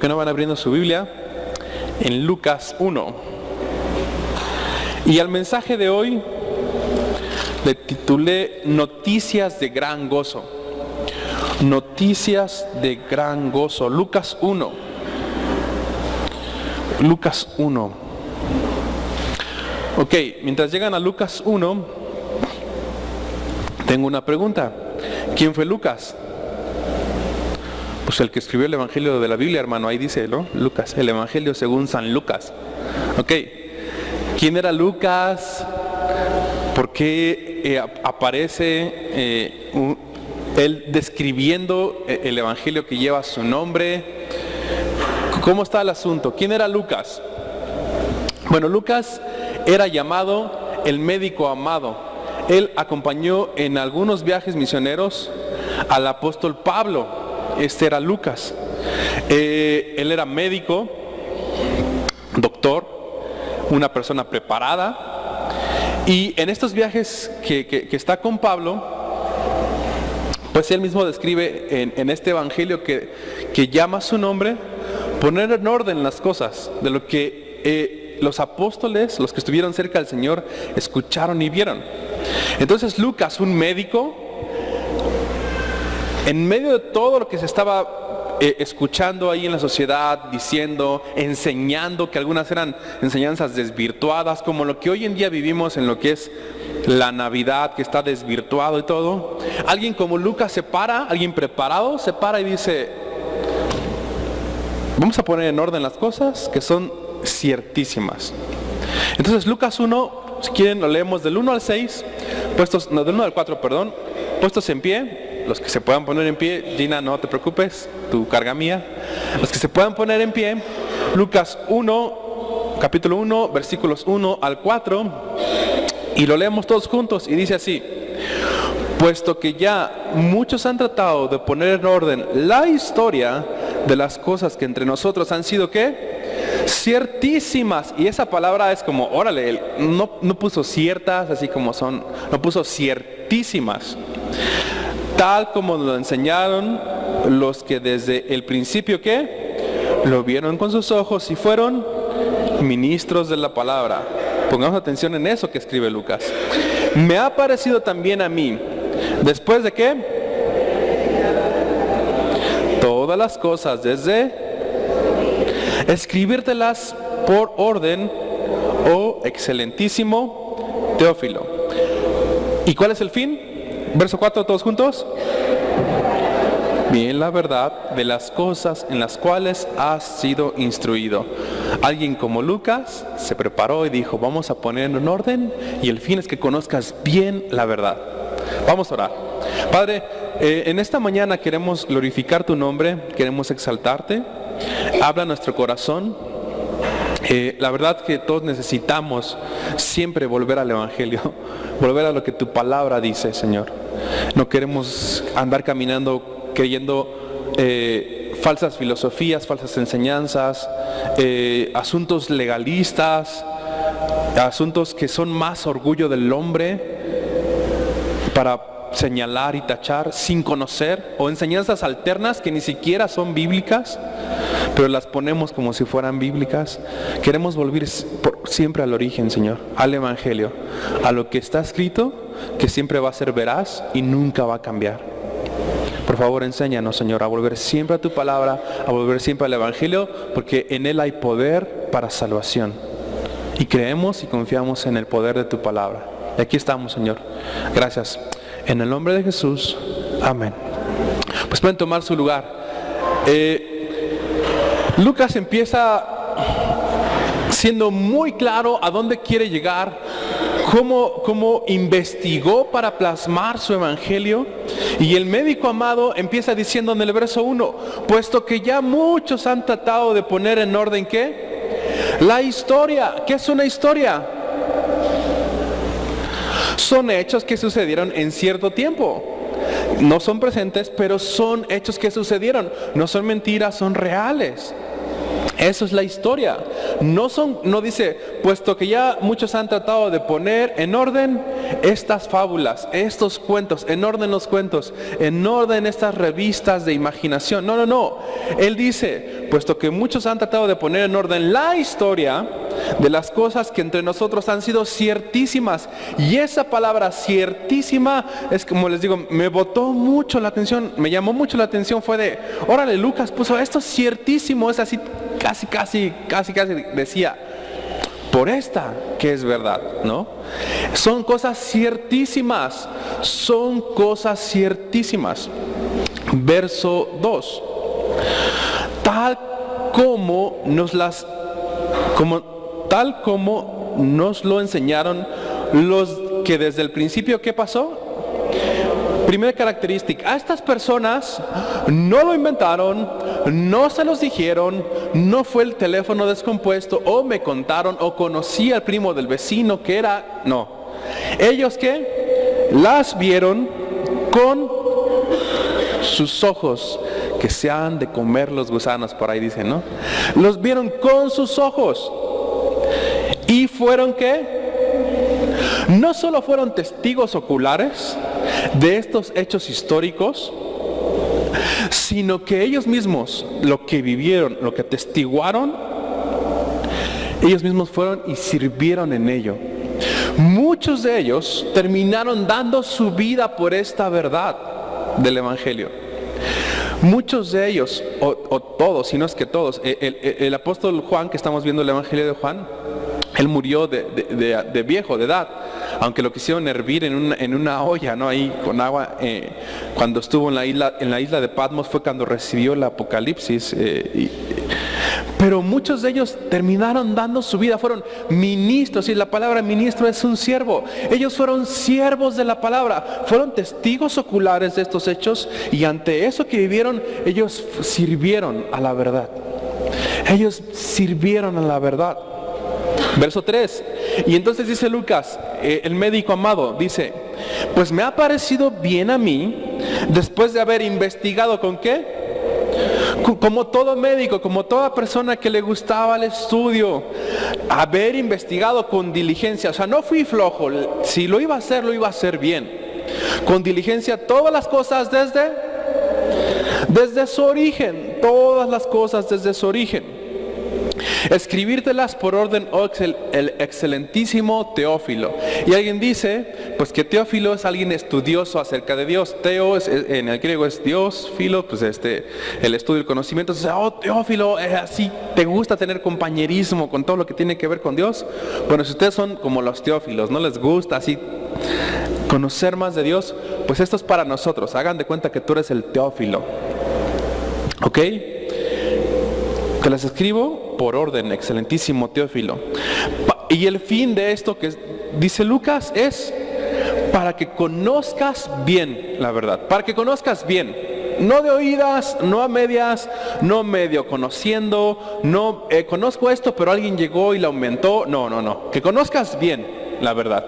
qué no van abriendo su Biblia? En Lucas 1. Y al mensaje de hoy le titulé Noticias de gran gozo. Noticias de gran gozo. Lucas 1. Lucas 1. Ok, mientras llegan a Lucas 1, tengo una pregunta. ¿Quién fue Lucas? Pues el que escribió el Evangelio de la Biblia, hermano, ahí dice, ¿no? Lucas, el Evangelio según San Lucas. Ok, ¿quién era Lucas? ¿Por qué aparece él describiendo el Evangelio que lleva su nombre? ¿Cómo está el asunto? ¿Quién era Lucas? Bueno, Lucas era llamado el médico amado. Él acompañó en algunos viajes misioneros al apóstol Pablo. Este era Lucas. Él era médico, doctor, una persona preparada. Y en estos viajes que está con Pablo, pues él mismo describe en este evangelio que llama su nombre, poner en orden las cosas de lo que los apóstoles, los que estuvieron cerca del Señor, escucharon y vieron. Entonces Lucas, un médico, en medio de todo lo que se estaba escuchando ahí en la sociedad, diciendo, enseñando, que algunas eran enseñanzas desvirtuadas, como lo que hoy en día vivimos en lo que es la Navidad, que está desvirtuado y todo. Alguien como Lucas se para, alguien preparado se para y dice, vamos a poner en orden las cosas que son ciertísimas. Entonces Lucas 1, si quieren lo leemos del 1 al 6, del 1 al 4, perdón, puestos en pie. Los que se puedan poner en pie, Gina, no te preocupes, tu carga mía. Los que se puedan poner en pie, Lucas 1, capítulo 1, versículos 1 al 4, y lo leemos todos juntos, y dice así: puesto que ya muchos han tratado de poner en orden la historia de las cosas que entre nosotros han sido, ¿qué? Ciertísimas. Y esa palabra es como, órale, él no puso ciertas, así como son, no puso ciertísimas. Tal como lo enseñaron los que desde el principio, ¿qué? Lo vieron con sus ojos y fueron ministros de la palabra. Pongamos atención en eso que escribe Lucas. Me ha parecido también a mí, después de qué, todas las cosas, desde escribírtelas por orden, oh excelentísimo Teófilo. ¿Y cuál es el fin? Verso 4, todos juntos. Bien, la verdad de las cosas en las cuales has sido instruido. Alguien como Lucas se preparó y dijo, vamos a poner en orden, y el fin es que conozcas bien la verdad. Vamos a orar. Padre, en esta mañana queremos glorificar tu nombre, queremos exaltarte. Habla nuestro corazón. La verdad que todos necesitamos siempre volver al Evangelio, volver a lo que tu palabra dice, Señor. No queremos andar caminando creyendo falsas filosofías, falsas enseñanzas, asuntos legalistas, asuntos que son más orgullo del hombre para señalar y tachar sin conocer, o enseñanzas alternas que ni siquiera son bíblicas, pero las ponemos como si fueran bíblicas. Queremos volver siempre al origen, Señor, al Evangelio, a lo que está escrito, que siempre va a ser veraz y nunca va a cambiar. Por favor, enséñanos, Señor, a volver siempre a tu palabra, a volver siempre al Evangelio, porque en él hay poder para salvación. Y creemos y confiamos en el poder de tu palabra. Y aquí estamos, Señor. Gracias. En el nombre de Jesús. Amén. Pues pueden tomar su lugar. Lucas empieza siendo muy claro a dónde quiere llegar, cómo investigó para plasmar su evangelio. Y el médico amado empieza diciendo en el verso 1, puesto que ya muchos han tratado de poner en orden, ¿qué? La historia. ¿Qué es una historia? Son hechos que sucedieron en cierto tiempo. No son presentes, pero son hechos que sucedieron. No son mentiras, son reales. Eso es la historia. No dice, puesto que ya muchos han tratado de poner en orden estas fábulas, estos cuentos, en orden los cuentos, en orden estas revistas de imaginación. No. Él dice, puesto que muchos han tratado de poner en orden la historia de las cosas que entre nosotros han sido ciertísimas. Y esa palabra ciertísima es, como les digo, me botó mucho la atención, me llamó mucho la atención. Fue de, órale, Lucas puso esto ciertísimo, es así, casi decía, por esta que es verdad, ¿no? Son cosas ciertísimas, Verso 2. Tal como nos lo enseñaron los que desde el principio, ¿qué pasó? Primera característica, a estas personas no lo inventaron, no se los dijeron, no fue el teléfono descompuesto, o me contaron, o conocí al primo del vecino que era, no. Ellos ¿qué? Las vieron con sus ojos, que se han de comer los gusanos, por ahí dicen, ¿no? Los vieron con sus ojos. Y fueron ¿qué? No solo fueron testigos oculares de estos hechos históricos, sino que ellos mismos, lo que vivieron, lo que atestiguaron, ellos mismos fueron y sirvieron en ello. Muchos de ellos terminaron dando su vida por esta verdad del Evangelio. Muchos de ellos, o todos, si no es que todos, el apóstol Juan, que estamos viendo el Evangelio de Juan, él murió de viejo, de edad, aunque lo quisieron hervir en una olla, ¿no? Ahí con agua. Cuando estuvo en la isla de Patmos fue cuando recibió el Apocalipsis. Pero muchos de ellos terminaron dando su vida, fueron ministros, y la palabra ministro es un siervo. Ellos fueron siervos de la palabra, fueron testigos oculares de estos hechos, y ante eso que vivieron, ellos sirvieron a la verdad. Ellos sirvieron a la verdad. Verso 3. Y entonces dice Lucas, el médico amado, dice, pues me ha parecido bien a mí, después de haber investigado ¿con qué? Como todo médico, como toda persona que le gustaba el estudio, haber investigado con diligencia. O sea, no fui flojo, si lo iba a hacer, lo iba a hacer bien, con diligencia, todas las cosas desde su origen, todas las cosas desde su origen. Escribírtelas por orden, oh el excelentísimo Teófilo. Y alguien dice, pues que Teófilo es alguien estudioso acerca de Dios. Teo en el griego es Dios, filo, pues el estudio, el conocimiento. Entonces, oh Teófilo, así te gusta tener compañerismo con todo lo que tiene que ver con Dios. Bueno, si ustedes son como los Teófilos, no les gusta así conocer más de Dios, pues esto es para nosotros. Hagan de cuenta que tú eres el Teófilo, ¿ok? Te las escribo por orden, excelentísimo Teófilo. Y el fin de esto que dice Lucas es para que conozcas bien la verdad, para que conozcas bien, no de oídas, no a medias, no medio conociendo, no conozco esto pero alguien llegó y lo aumentó, no, que conozcas bien la verdad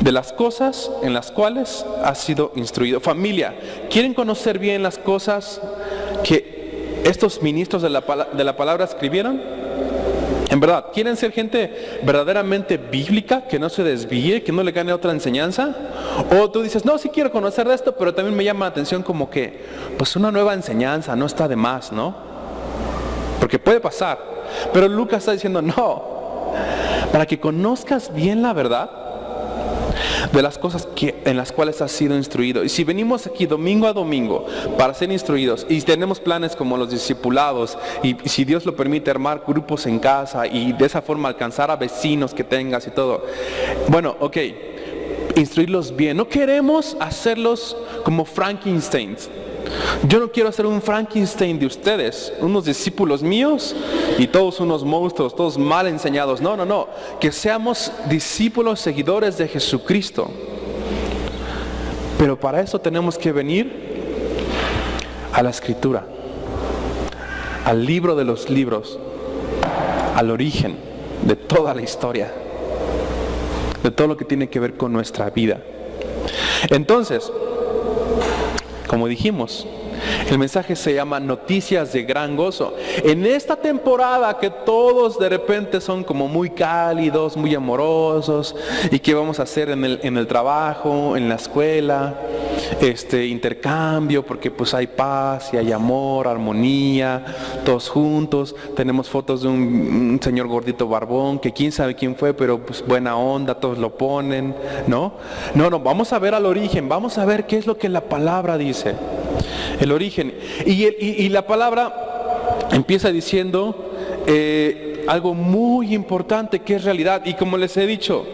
de las cosas en las cuales has sido instruido. Familia, ¿quieren conocer bien las cosas que estos ministros de la palabra escribieron? En verdad, ¿quieren ser gente verdaderamente bíblica, que no se desvíe, que no le gane otra enseñanza? O tú dices, no, sí quiero conocer de esto, pero también me llama la atención como que, pues una nueva enseñanza no está de más, ¿no? Porque puede pasar. Pero Lucas está diciendo, no, para que conozcas bien la verdad de las cosas en las cuales has sido instruido. Y si venimos aquí domingo a domingo para ser instruidos, y tenemos planes como los discipulados, y si Dios lo permite, armar grupos en casa y de esa forma alcanzar a vecinos que tengas y todo, bueno, ok, instruirlos bien. No queremos hacerlos como Frankensteins. Yo no quiero hacer un Frankenstein de ustedes, unos discípulos míos y todos unos monstruos, todos mal enseñados. No, que seamos discípulos, seguidores de Jesucristo. Pero para eso tenemos que venir a la Escritura, al libro de los libros, al origen de toda la historia, de todo lo que tiene que ver con nuestra vida. Entonces, como dijimos, El mensaje se llama Noticias de Gran Gozo. En esta temporada que todos de repente son como muy cálidos, muy amorosos, y qué vamos a hacer en el trabajo, en la escuela, intercambio, porque pues hay paz y hay amor, armonía, todos juntos. Tenemos fotos de un señor gordito barbón, que quién sabe quién fue, pero pues buena onda, todos lo ponen, ¿no? No, vamos a ver al origen, vamos a ver qué es lo que la palabra dice. El origen. Y la palabra empieza diciendo algo muy importante que es realidad. Y como les he dicho,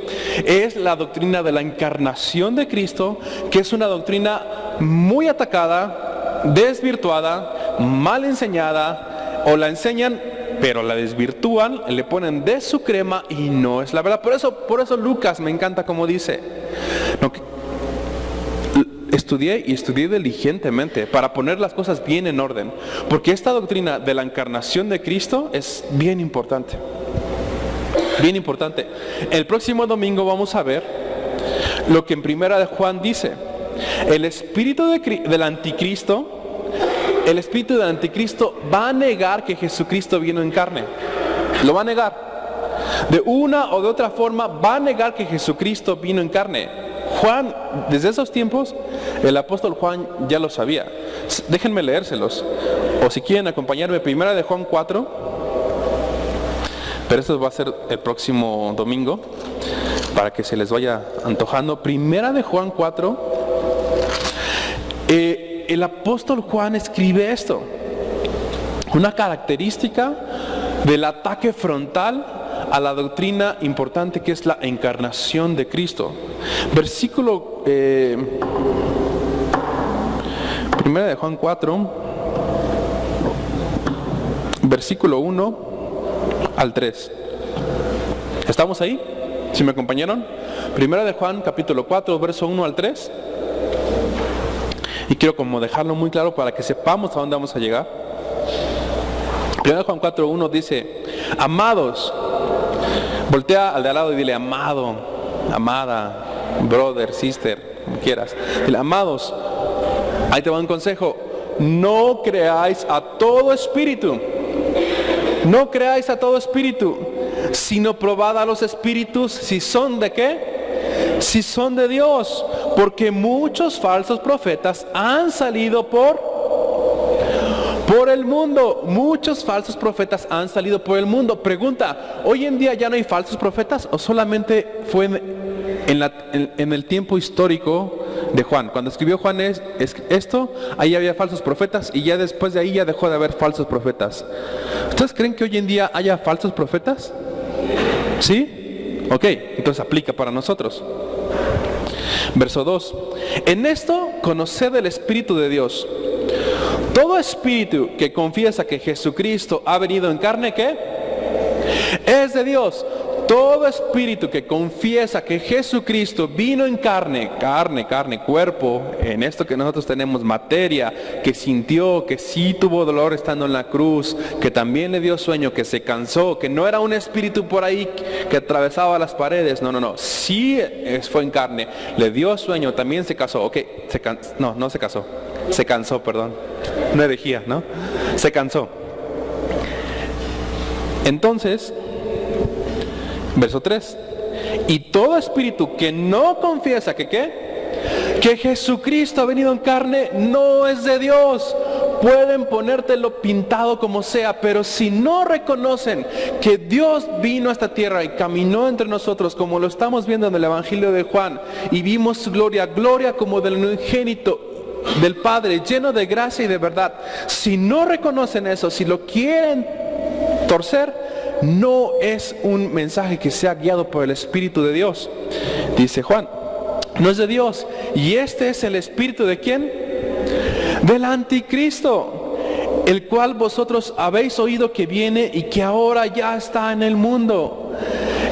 es la doctrina de la encarnación de Cristo, que es una doctrina muy atacada, desvirtuada, mal enseñada, o la enseñan pero la desvirtúan, le ponen de su crema y no es la verdad. Por eso Lucas me encanta como dice, estudié diligentemente para poner las cosas bien en orden, porque esta doctrina de la encarnación de Cristo es bien importante. Bien importante. El próximo domingo vamos a ver lo que en Primera de Juan dice. El espíritu del anticristo va a negar que Jesucristo vino en carne. Lo va a negar. De una o de otra forma va a negar que Jesucristo vino en carne. Juan, desde esos tiempos, el apóstol Juan ya lo sabía. Déjenme leérselos. O si quieren acompañarme, Primera de Juan 4. Pero esto va a ser el próximo domingo, para que se les vaya antojando. Primera de Juan 4. El apóstol Juan escribe esto. Una característica del ataque frontal a la doctrina importante que es la encarnación de Cristo. Versículo Primera de Juan 4, versículo 1 al 3. ¿Estamos ahí? ¿Sí me acompañaron? Primera de Juan capítulo 4, verso 1 al 3. Y quiero como dejarlo muy claro para que sepamos a dónde vamos a llegar. Primera de Juan 4, 1 dice: amados, voltea al de al lado y dile: amado, amada, brother, sister, como quieras. Dile: amados, ahí te va un consejo. No creáis a todo espíritu. No creáis a todo espíritu, sino probad a los espíritus si son de qué. Si son de Dios, porque muchos falsos profetas han salido por el mundo. Muchos falsos profetas han salido por el mundo. Pregunta: ¿hoy en día ya no hay falsos profetas o solamente fue en el tiempo histórico de Juan? Cuando escribió Juan esto, ahí había falsos profetas y ya después de ahí ya dejó de haber falsos profetas. ¿Ustedes creen que hoy en día haya falsos profetas? ¿Sí? Ok, entonces aplica para nosotros. Verso 2. En esto conoced el Espíritu de Dios. Todo espíritu que confiesa que Jesucristo ha venido en carne, ¿qué? Es de Dios. Todo espíritu que confiesa que Jesucristo vino en carne, cuerpo, en esto que nosotros tenemos materia, que sintió, que sí tuvo dolor estando en la cruz, que también le dio sueño, que se cansó, que no era un espíritu por ahí que atravesaba las paredes, no, sí fue en carne, le dio sueño, también se casó, no se casó, se cansó, perdón, no herejía, ¿no? Se cansó. Entonces, verso 3. Y todo espíritu que no confiesa que Jesucristo ha venido en carne no es de Dios. Pueden ponértelo pintado como sea, pero si no reconocen que Dios vino a esta tierra y caminó entre nosotros, como lo estamos viendo en el Evangelio de Juan, y vimos su gloria como del unigénito del Padre, lleno de gracia y de verdad. Si no reconocen eso, si lo quieren torcer, no es un mensaje que sea guiado por el Espíritu de Dios. Dice Juan, no es de Dios. Y este es el espíritu ¿de quién? Del anticristo, el cual vosotros habéis oído que viene y que ahora ya está en el mundo.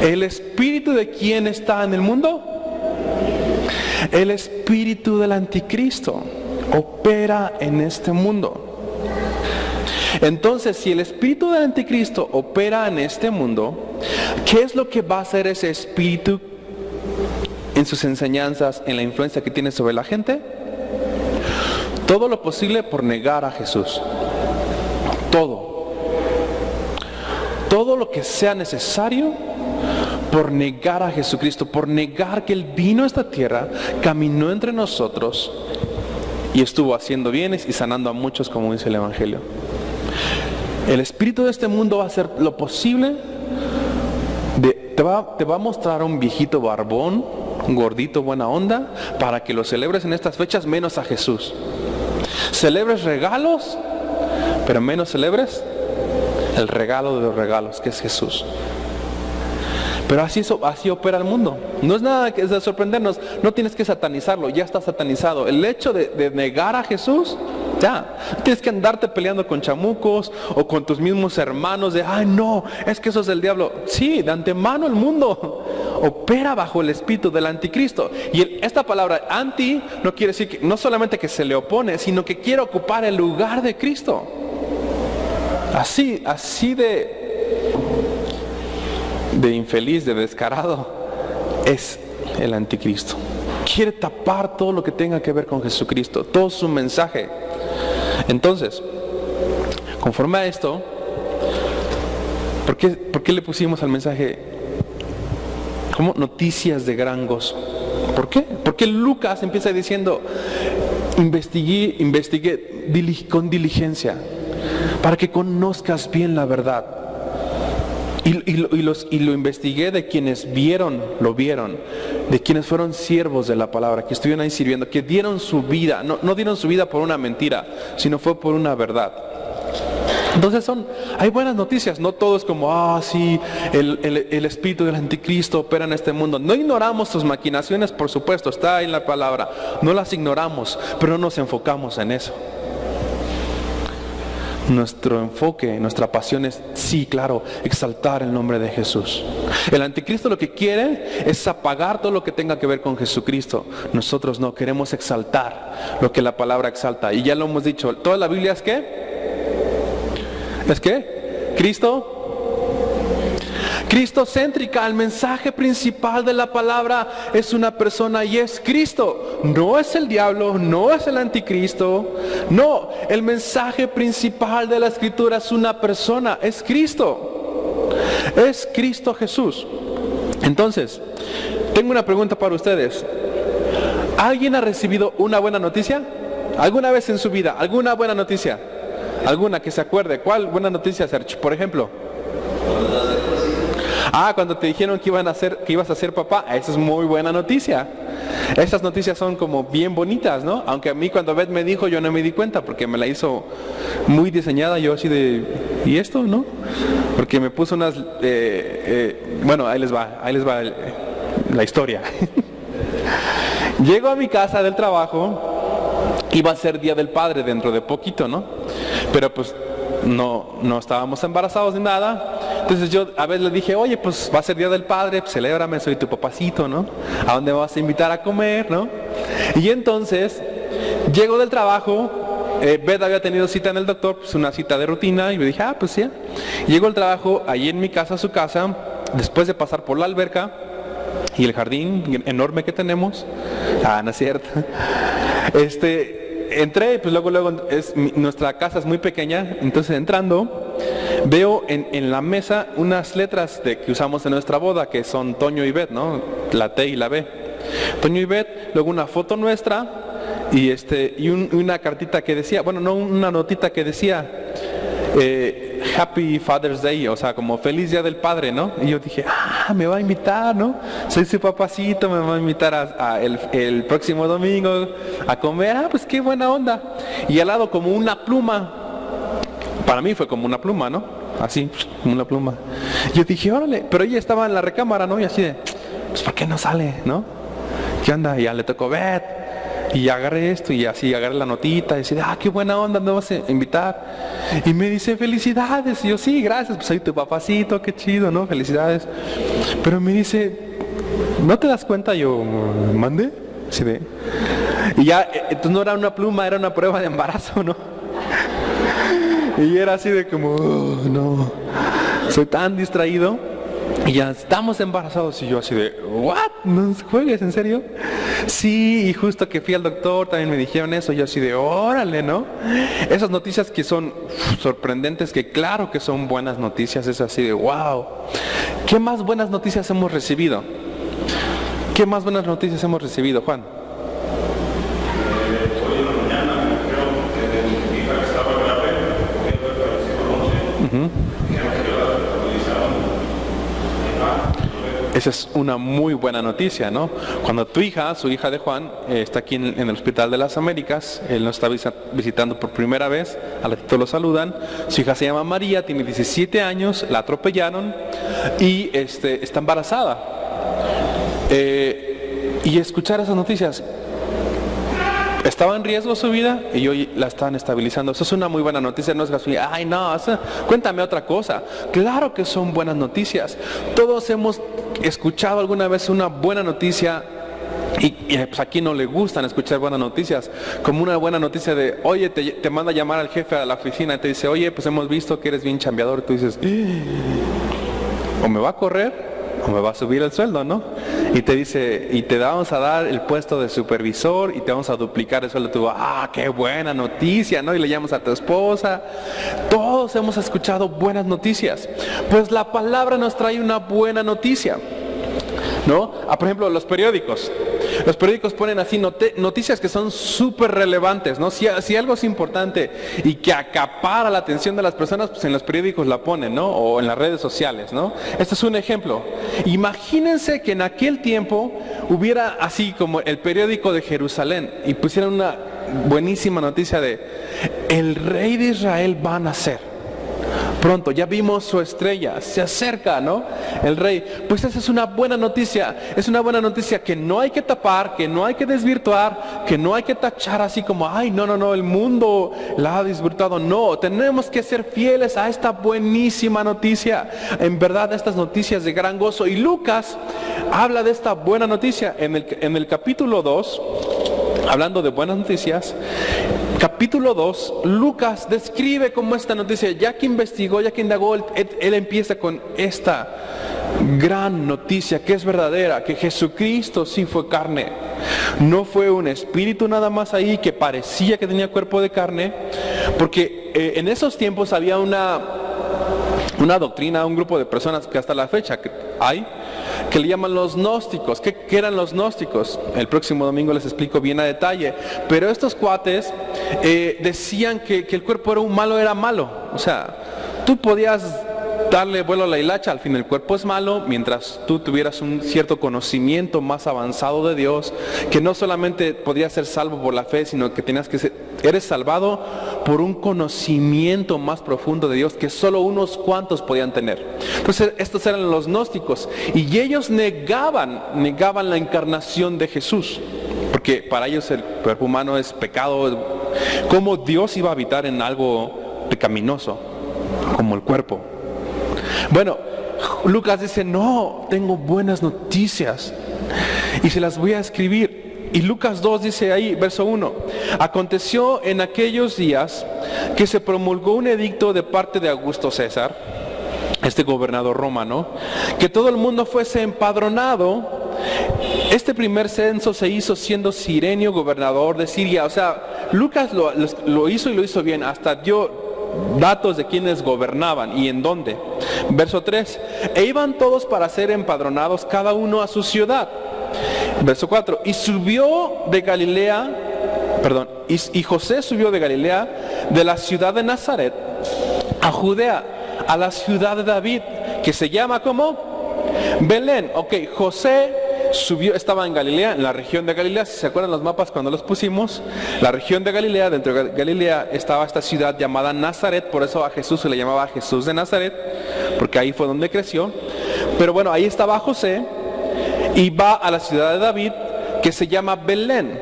¿El espíritu de quién está en el mundo? El espíritu del anticristo opera en este mundo. Entonces, si el espíritu del anticristo opera en este mundo, ¿qué es lo que va a hacer ese espíritu en sus enseñanzas, en la influencia que tiene sobre la gente? Todo lo posible por negar a Jesús. Todo lo que sea necesario por negar a Jesucristo, por negar que Él vino a esta tierra, caminó entre nosotros y estuvo haciendo bienes y sanando a muchos, como dice el Evangelio. El espíritu de este mundo va a hacer lo posible, te va a mostrar a un viejito barbón, un gordito buena onda, para que lo celebres en estas fechas, menos a Jesús. Celebres regalos, pero menos celebres el regalo de los regalos, que es Jesús. Pero así opera el mundo. No es nada que es de sorprendernos. No tienes que satanizarlo, ya está satanizado. El hecho de negar a Jesús, ya. No tienes que andarte peleando con chamucos o con tus mismos hermanos de, ay no, es que eso es del diablo. Sí, de antemano el mundo opera bajo el espíritu del anticristo. Y esta palabra anti no quiere decir que, no solamente que se le opone, sino que quiere ocupar el lugar de Cristo. Así de infeliz, de descarado es el anticristo. Quiere tapar todo lo que tenga que ver con Jesucristo, todo su mensaje. Entonces, conforme a esto, ¿por qué le pusimos al mensaje como noticias de gran gozo? ¿Por qué? Porque Lucas empieza diciendo, investigué con diligencia para que conozcas bien la verdad. Y lo investigué de quienes lo vieron, de quienes fueron siervos de la palabra, que estuvieron ahí sirviendo, que dieron su vida, no dieron su vida por una mentira, sino fue por una verdad. Entonces hay buenas noticias, no todo es como, sí, el espíritu del anticristo opera en este mundo. No ignoramos sus maquinaciones, por supuesto, está ahí en la palabra, no las ignoramos, pero no nos enfocamos en eso. Nuestro enfoque, nuestra pasión es, sí, claro, exaltar el nombre de Jesús. El anticristo lo que quiere es apagar todo lo que tenga que ver con Jesucristo. Nosotros no, queremos exaltar lo que la palabra exalta. Y ya lo hemos dicho, toda la Biblia es ¿qué? ¿Es qué? Cristo céntrica. El mensaje principal de la palabra es una persona y es Cristo. No es el diablo, no es el anticristo. No, el mensaje principal de la escritura es una persona, es Cristo. Es Cristo Jesús. Entonces, tengo una pregunta para ustedes. ¿Alguien ha recibido una buena noticia? ¿Alguna vez en su vida? ¿Alguna buena noticia? ¿Alguna que se acuerde? ¿Cuál buena noticia, Sergio? Por ejemplo. Cuando te dijeron que ibas a ser papá, esa es muy buena noticia. Esas noticias son como bien bonitas, ¿no? Aunque a mí cuando Beth me dijo, yo no me di cuenta porque me la hizo muy diseñada, yo así de, ¿y esto, no? Porque me puso unas, bueno, ahí les va la historia. Llego a mi casa del trabajo, iba a ser Día del Padre dentro de poquito, ¿no? Pero pues no estábamos embarazados ni nada. Entonces yo a veces le dije, oye, pues va a ser Día del Padre, pues celébrame, soy tu papacito, ¿no? ¿A dónde me vas a invitar a comer, no? Y entonces, llego del trabajo, Beth había tenido cita en el doctor, pues una cita de rutina, y me dije, pues sí. Llego al trabajo, ahí en mi casa, su casa, después de pasar por la alberca y el jardín enorme que tenemos. No es cierto. Entré, pues luego nuestra casa es muy pequeña, entonces entrando, veo en la mesa unas letras que usamos en nuestra boda, que son Toño y Beth, ¿no? La T y la B. Toño y Beth, luego una foto nuestra y una cartita que decía, bueno, no, una notita que decía Happy Father's Day, o sea, como feliz Día del Padre, ¿no? Y yo dije, me va a invitar, ¿no? Soy su papacito, me va a invitar el próximo domingo a comer. Pues qué buena onda. Y al lado como una pluma. Para mí fue como una pluma, ¿no? Así, como una pluma. Yo dije, órale, pero ella estaba en la recámara, ¿no? Y así de, pues ¿por qué no sale, no? ¿Qué onda? Y ya le tocó Beth. Y agarré esto y así agarré la notita y decía, qué buena onda, me vas a invitar. Y me dice, felicidades. Y yo, sí, gracias, pues soy tu papacito, qué chido, ¿no? Felicidades. Pero me dice, ¿no te das cuenta? Yo, ¿mande? Así de, y ya, entonces no era una pluma, era una prueba de embarazo, ¿no? Y era así de como, no, soy tan distraído. Y ya estamos embarazados y yo así de, ¿what? ¿No juegues? ¿En serio? Sí, y justo que fui al doctor también me dijeron eso, yo así de órale, ¿no? Esas noticias que son sorprendentes, que claro que son buenas noticias, es así de wow. ¿Qué más buenas noticias hemos recibido? ¿Qué más buenas noticias hemos recibido, Juan? Hoy en la mañana creo que de mi hija que estaba grave, porque fue para el siglo XI, dijeron que la hospitalizaron. Esa es una muy buena noticia, ¿no? Cuando tu hija, su hija de Juan, está aquí en el Hospital de las Américas, él nos está visitando por primera vez, al ratito lo saludan, su hija se llama María, tiene 17 años, la atropellaron y está embarazada. Y escuchar esas noticias, estaba en riesgo su vida y hoy la están estabilizando. Eso es una muy buena noticia. No es así, ay no, cuéntame otra cosa. Claro que son buenas noticias. Todos hemos escuchado alguna vez una buena noticia y pues aquí no le gustan escuchar buenas noticias, como una buena noticia de, oye, te manda a llamar al jefe a la oficina y te dice, oye, pues hemos visto que eres bien chambeador. Y tú dices, o me va a correr o me va a subir el sueldo, ¿no? Y te dice, y te vamos a dar el puesto de supervisor y te vamos a duplicar el sueldo. Tú, qué buena noticia, ¿no? Y le llamas a tu esposa. Todos hemos escuchado buenas noticias. Pues la palabra nos trae una buena noticia, ¿no? Por ejemplo, los periódicos. Los periódicos ponen así noticias que son súper relevantes, ¿no? Si algo es importante y que acapara la atención de las personas, pues en los periódicos la ponen, ¿no? O en las redes sociales, ¿no? Este es un ejemplo. Imagínense que en aquel tiempo hubiera así como el periódico de Jerusalén y pusieran una buenísima noticia de el rey de Israel va a nacer. Pronto, ya vimos su estrella, se acerca, ¿no? El rey. Pues esa es una buena noticia. Es una buena noticia que no hay que tapar, que no hay que desvirtuar, que no hay que tachar así como, ay, no, el mundo la ha desvirtuado. No, tenemos que ser fieles a esta buenísima noticia. En verdad, estas noticias de gran gozo. Y Lucas habla de esta buena noticia en el capítulo 2, hablando de buenas noticias. Capítulo 2, Lucas describe cómo esta noticia, ya que investigó, ya que indagó, él empieza con esta gran noticia que es verdadera, que Jesucristo sí fue carne. No fue un espíritu nada más ahí que parecía que tenía cuerpo de carne, porque en esos tiempos había una doctrina, un grupo de personas que hasta la fecha hay, que le llaman los gnósticos. ¿Qué eran los gnósticos? El próximo domingo les explico bien a detalle. Pero estos cuates decían que el cuerpo era malo. O sea, tú podías darle vuelo a la hilacha, al fin el cuerpo es malo, mientras tú tuvieras un cierto conocimiento más avanzado de Dios, que no solamente podías ser salvo por la fe, sino que eres salvado por un conocimiento más profundo de Dios que solo unos cuantos podían tener. Entonces estos eran los gnósticos y ellos negaban la encarnación de Jesús, porque para ellos el cuerpo humano es pecado. ¿Cómo Dios iba a habitar en algo pecaminoso como el cuerpo? Bueno, Lucas dice, no, tengo buenas noticias y se las voy a escribir. Y Lucas 2 dice ahí, verso 1, aconteció en aquellos días que se promulgó un edicto de parte de Augusto César, este gobernador romano, que todo el mundo fuese empadronado. Este primer censo se hizo siendo Cirenio gobernador de Siria. O sea, Lucas lo hizo y lo hizo bien, hasta dio datos de quienes gobernaban y en dónde. Verso 3, e iban todos para ser empadronados, cada uno a su ciudad. Verso 4, y José subió de Galilea, de la ciudad de Nazaret, a Judea, a la ciudad de David, que se llama como Belén. Ok, José subió, estaba en Galilea, en la región de Galilea. Si se acuerdan los mapas cuando los pusimos, la región de Galilea, dentro de Galilea estaba esta ciudad llamada Nazaret. Por eso a Jesús se le llamaba Jesús de Nazaret, porque ahí fue donde creció. Pero bueno, ahí estaba José y va a la ciudad de David, que se llama Belén,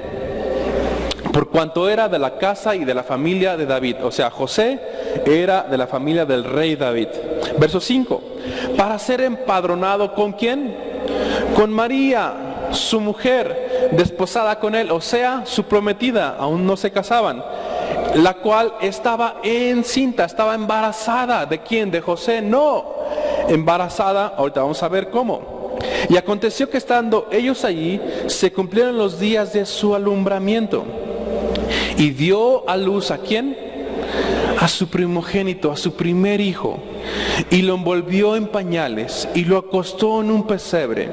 por cuanto era de la casa y de la familia de David. O sea, José era de la familia del rey David. Verso 5, para ser empadronado ¿con quién? Con María, su mujer, desposada con él, o sea, su prometida, aún no se casaban, la cual estaba encinta, estaba embarazada. ¿De quién? ¿De José? No, embarazada, ahorita vamos a ver cómo, Y aconteció que estando ellos allí, se cumplieron los días de su alumbramiento. Y dio a luz, ¿a quién? A su primogénito, a su primer hijo. Y lo envolvió en pañales y lo acostó en un pesebre,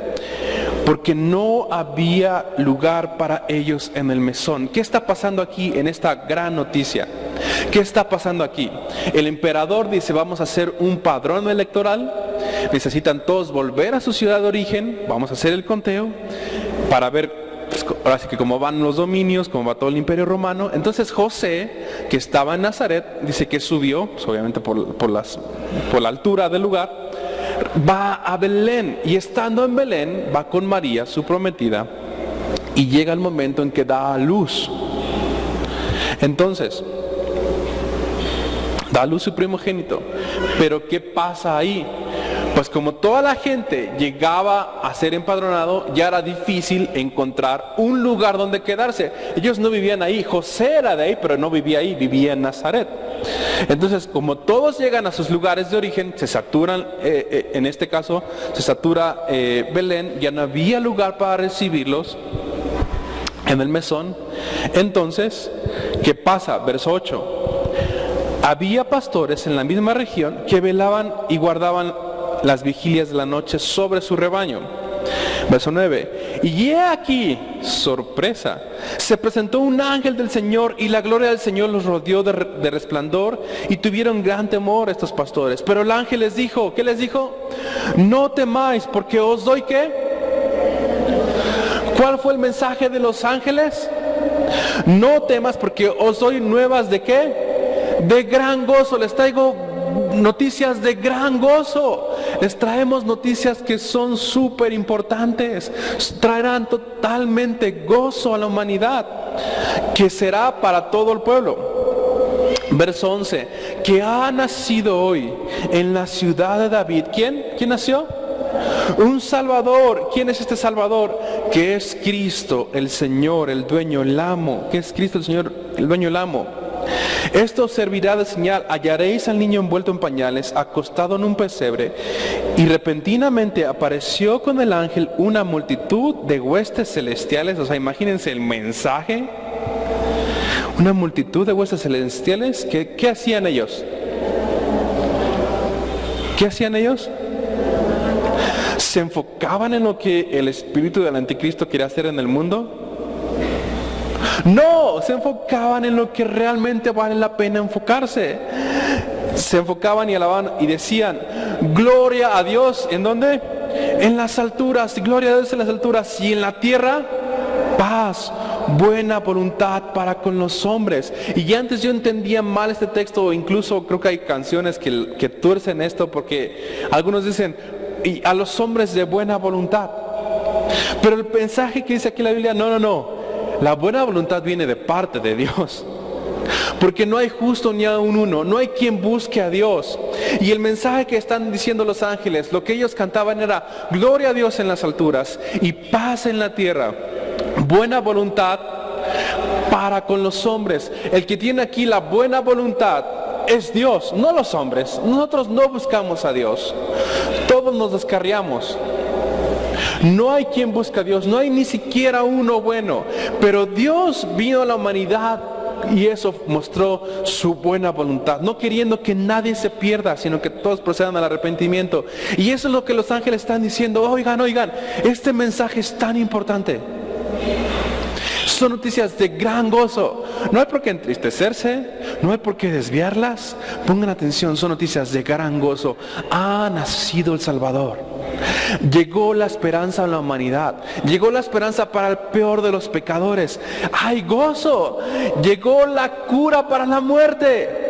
porque no había lugar para ellos en el mesón. ¿Qué está pasando aquí en esta gran noticia? ¿Qué está pasando aquí? El emperador dice, vamos a hacer un padrón electoral. Necesitan todos volver a su ciudad de origen. Vamos a hacer el conteo para ver, ahora sí que cómo van los dominios, cómo va todo el imperio romano. Entonces José, que estaba en Nazaret, dice que subió, pues obviamente por la altura del lugar, va a Belén, y estando en Belén va con María, su prometida, y llega el momento en que da a luz. Entonces da a luz su primogénito. Pero ¿qué pasa ahí? Pues como toda la gente llegaba a ser empadronado, ya era difícil encontrar un lugar donde quedarse. Ellos no vivían ahí. José era de ahí, pero no vivía ahí, vivía en Nazaret. Entonces, como todos llegan a sus lugares de origen, se saturan, en este caso, se satura Belén, ya no había lugar para recibirlos en el mesón. Entonces, ¿qué pasa? Verso 8. Había pastores en la misma región que velaban y guardaban las vigilias de la noche sobre su rebaño. Verso 9. Y he aquí, sorpresa, se presentó un ángel del Señor y la gloria del Señor los rodeó de resplandor, y tuvieron gran temor estos pastores. Pero el ángel les dijo, ¿qué les dijo? No temáis, porque os doy ¿qué? ¿Cuál fue el mensaje de los ángeles? No temas, porque os doy nuevas ¿de qué? De gran gozo. Les traigo noticias de gran gozo. Les traemos noticias que son súper importantes. Traerán totalmente gozo a la humanidad, que será para todo el pueblo. Verso 11. Que ha nacido hoy en la ciudad de David. ¿Quién? ¿Quién nació? Un Salvador. ¿Quién es este Salvador? Que es Cristo, el Señor, el dueño, el amo. ¿Qué es Cristo, el Señor, el dueño, el amo? Esto servirá de señal: hallaréis al niño envuelto en pañales, acostado en un pesebre. Y repentinamente apareció con el ángel una multitud de huestes celestiales. O sea, imagínense el mensaje. Una multitud de huestes celestiales. ¿Qué hacían ellos? ¿Qué hacían ellos? ¿Se enfocaban en lo que el espíritu del anticristo quería hacer en el mundo? No, se enfocaban en lo que realmente vale la pena enfocarse. Se enfocaban y alababan y decían: gloria a Dios. ¿En dónde? En las alturas. Gloria a Dios en las alturas. Y en la tierra, paz, buena voluntad para con los hombres. Y ya antes yo entendía mal este texto, o incluso creo que hay canciones que tuercen esto, porque algunos dicen: y a los hombres de buena voluntad. Pero el mensaje que dice aquí la Biblia: no. La buena voluntad viene de parte de Dios. Porque no hay justo ni aun uno, no hay quien busque a Dios. Y el mensaje que están diciendo los ángeles, lo que ellos cantaban era: gloria a Dios en las alturas y paz en la tierra, buena voluntad para con los hombres. El que tiene aquí la buena voluntad es Dios, no los hombres. Nosotros no buscamos a Dios, todos nos descarriamos. No hay quien busque a Dios, no hay ni siquiera uno bueno. Pero Dios vino a la humanidad y eso mostró su buena voluntad, no queriendo que nadie se pierda, sino que todos procedan al arrepentimiento. Y eso es lo que los ángeles están diciendo: oigan, este mensaje es tan importante. Son noticias de gran gozo. No hay por qué entristecerse, no hay por qué desviarlas. Pongan atención, son noticias de gran gozo. Ha nacido el Salvador. Llegó la esperanza a la humanidad. Llegó la esperanza para el peor de los pecadores. Hay gozo. Llegó la cura para la muerte.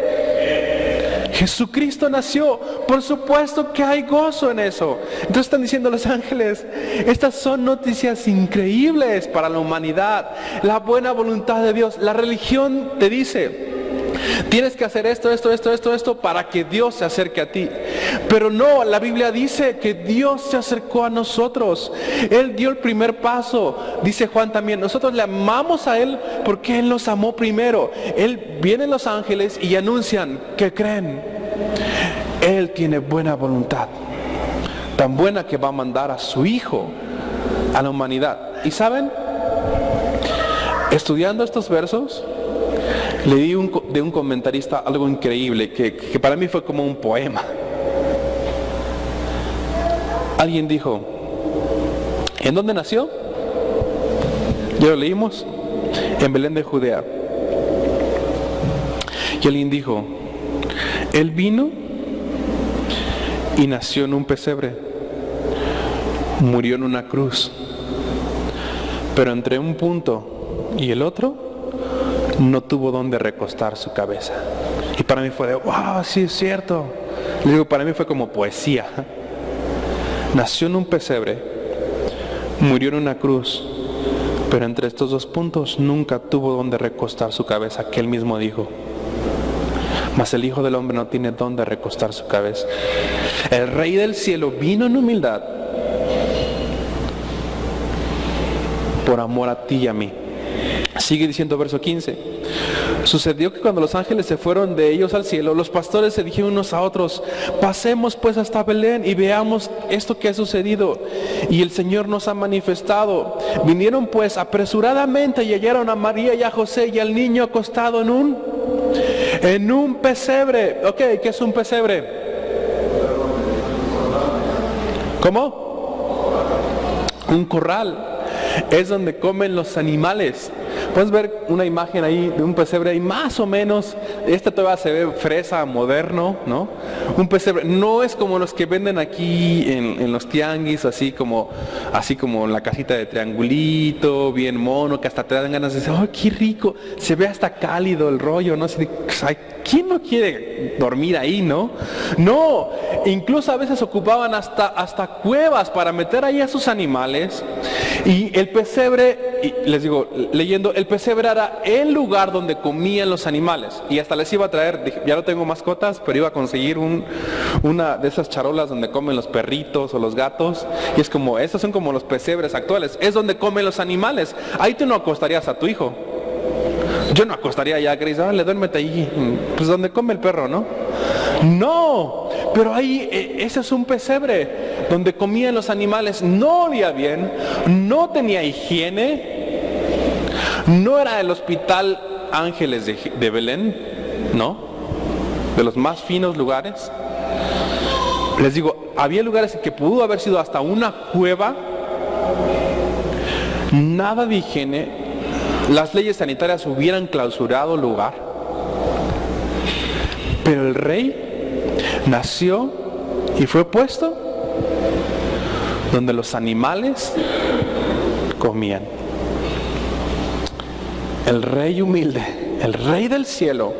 Jesucristo nació. Por supuesto que hay gozo en eso. Entonces están diciendo los ángeles: estas son noticias increíbles para la humanidad. La buena voluntad de Dios. La religión te dice: tienes que hacer esto para que Dios se acerque a ti. Pero no, la Biblia dice que Dios se acercó a nosotros. Él dio el primer paso. Dice Juan también: nosotros le amamos a Él porque Él nos amó primero. Vienen los ángeles y anuncian que creen: Él tiene buena voluntad tan buena que va a mandar a su Hijo a la humanidad. Y ¿saben? Estudiando estos versos, leí de un comentarista algo increíble que para mí fue como un poema. Alguien dijo, ¿en dónde nació? Ya lo leímos, en Belén de Judea. Y alguien dijo, Él vino y nació en un pesebre, murió en una cruz, pero entre un punto y el otro no tuvo donde recostar su cabeza. Y para mí fue de, wow, sí es cierto. Le digo, para mí fue como poesía. Nació en un pesebre, murió en una cruz, pero entre estos dos puntos nunca tuvo donde recostar su cabeza, que él mismo dijo. Mas el Hijo del Hombre no tiene donde recostar su cabeza. El Rey del Cielo vino en humildad por amor a ti y a mí. Sigue diciendo verso 15. Sucedió que cuando los ángeles se fueron de ellos al cielo, los pastores se dijeron unos a otros, pasemos pues hasta Belén y veamos esto que ha sucedido y el Señor nos ha manifestado. Vinieron pues apresuradamente y hallaron a María y a José y al niño acostado en un pesebre. Ok, ¿qué es un pesebre? ¿Cómo? Un corral. Es donde comen los animales. Puedes ver una imagen ahí de un pesebre y más o menos, este todavía se ve fresa, moderno, ¿no? Un pesebre no es como los que venden aquí en los tianguis, así como en la casita de triangulito, bien mono, que hasta te dan ganas de decir, ¡oh, qué rico! Se ve hasta cálido el rollo, ¿no? Así de, ¿quién no quiere dormir ahí, no? No, incluso a veces ocupaban hasta cuevas para meter ahí a sus animales. Y el pesebre, y les digo, leyendo, el pesebre era el lugar donde comían los animales. Y hasta les iba a traer, dije, ya no tengo mascotas, pero iba a conseguir una de esas charolas donde comen los perritos o los gatos. Y es como, esos son como los pesebres actuales. Es donde comen los animales. Ahí tú no acostarías a tu hijo. Yo no acostaría ya a Grace, le duérmete ahí, pues donde come el perro, ¿no? No, pero ahí ese es un pesebre donde comían los animales. No olía bien, no tenía higiene, no era el hospital Ángeles de Belén, ¿no? De los más finos lugares. Les digo, había lugares que pudo haber sido hasta una cueva, nada de higiene. Las leyes sanitarias hubieran clausurado el lugar. Pero el rey nació y fue puesto donde los animales comían. El rey humilde, el rey del cielo,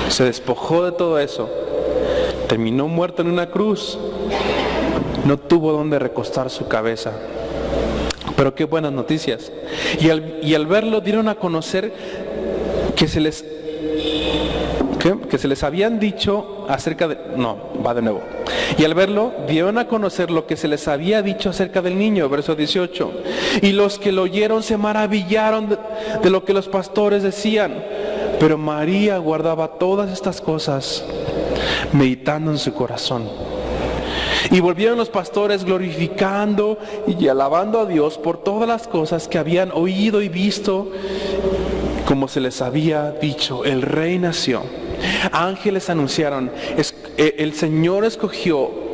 se despojó de todo eso. Terminó muerto en una cruz. No tuvo donde recostar su cabeza. Pero qué buenas noticias. Y al verlo dieron a conocer que se les habían dicho acerca de... No, va de nuevo. Y al verlo dieron a conocer lo que se les había dicho acerca del niño, verso 18. Y los que lo oyeron se maravillaron de lo que los pastores decían. Pero María guardaba todas estas cosas, meditando en su corazón. Y volvieron los pastores glorificando y alabando a Dios por todas las cosas que habían oído y visto, como se les había dicho. El rey nació. Ángeles anunciaron, el Señor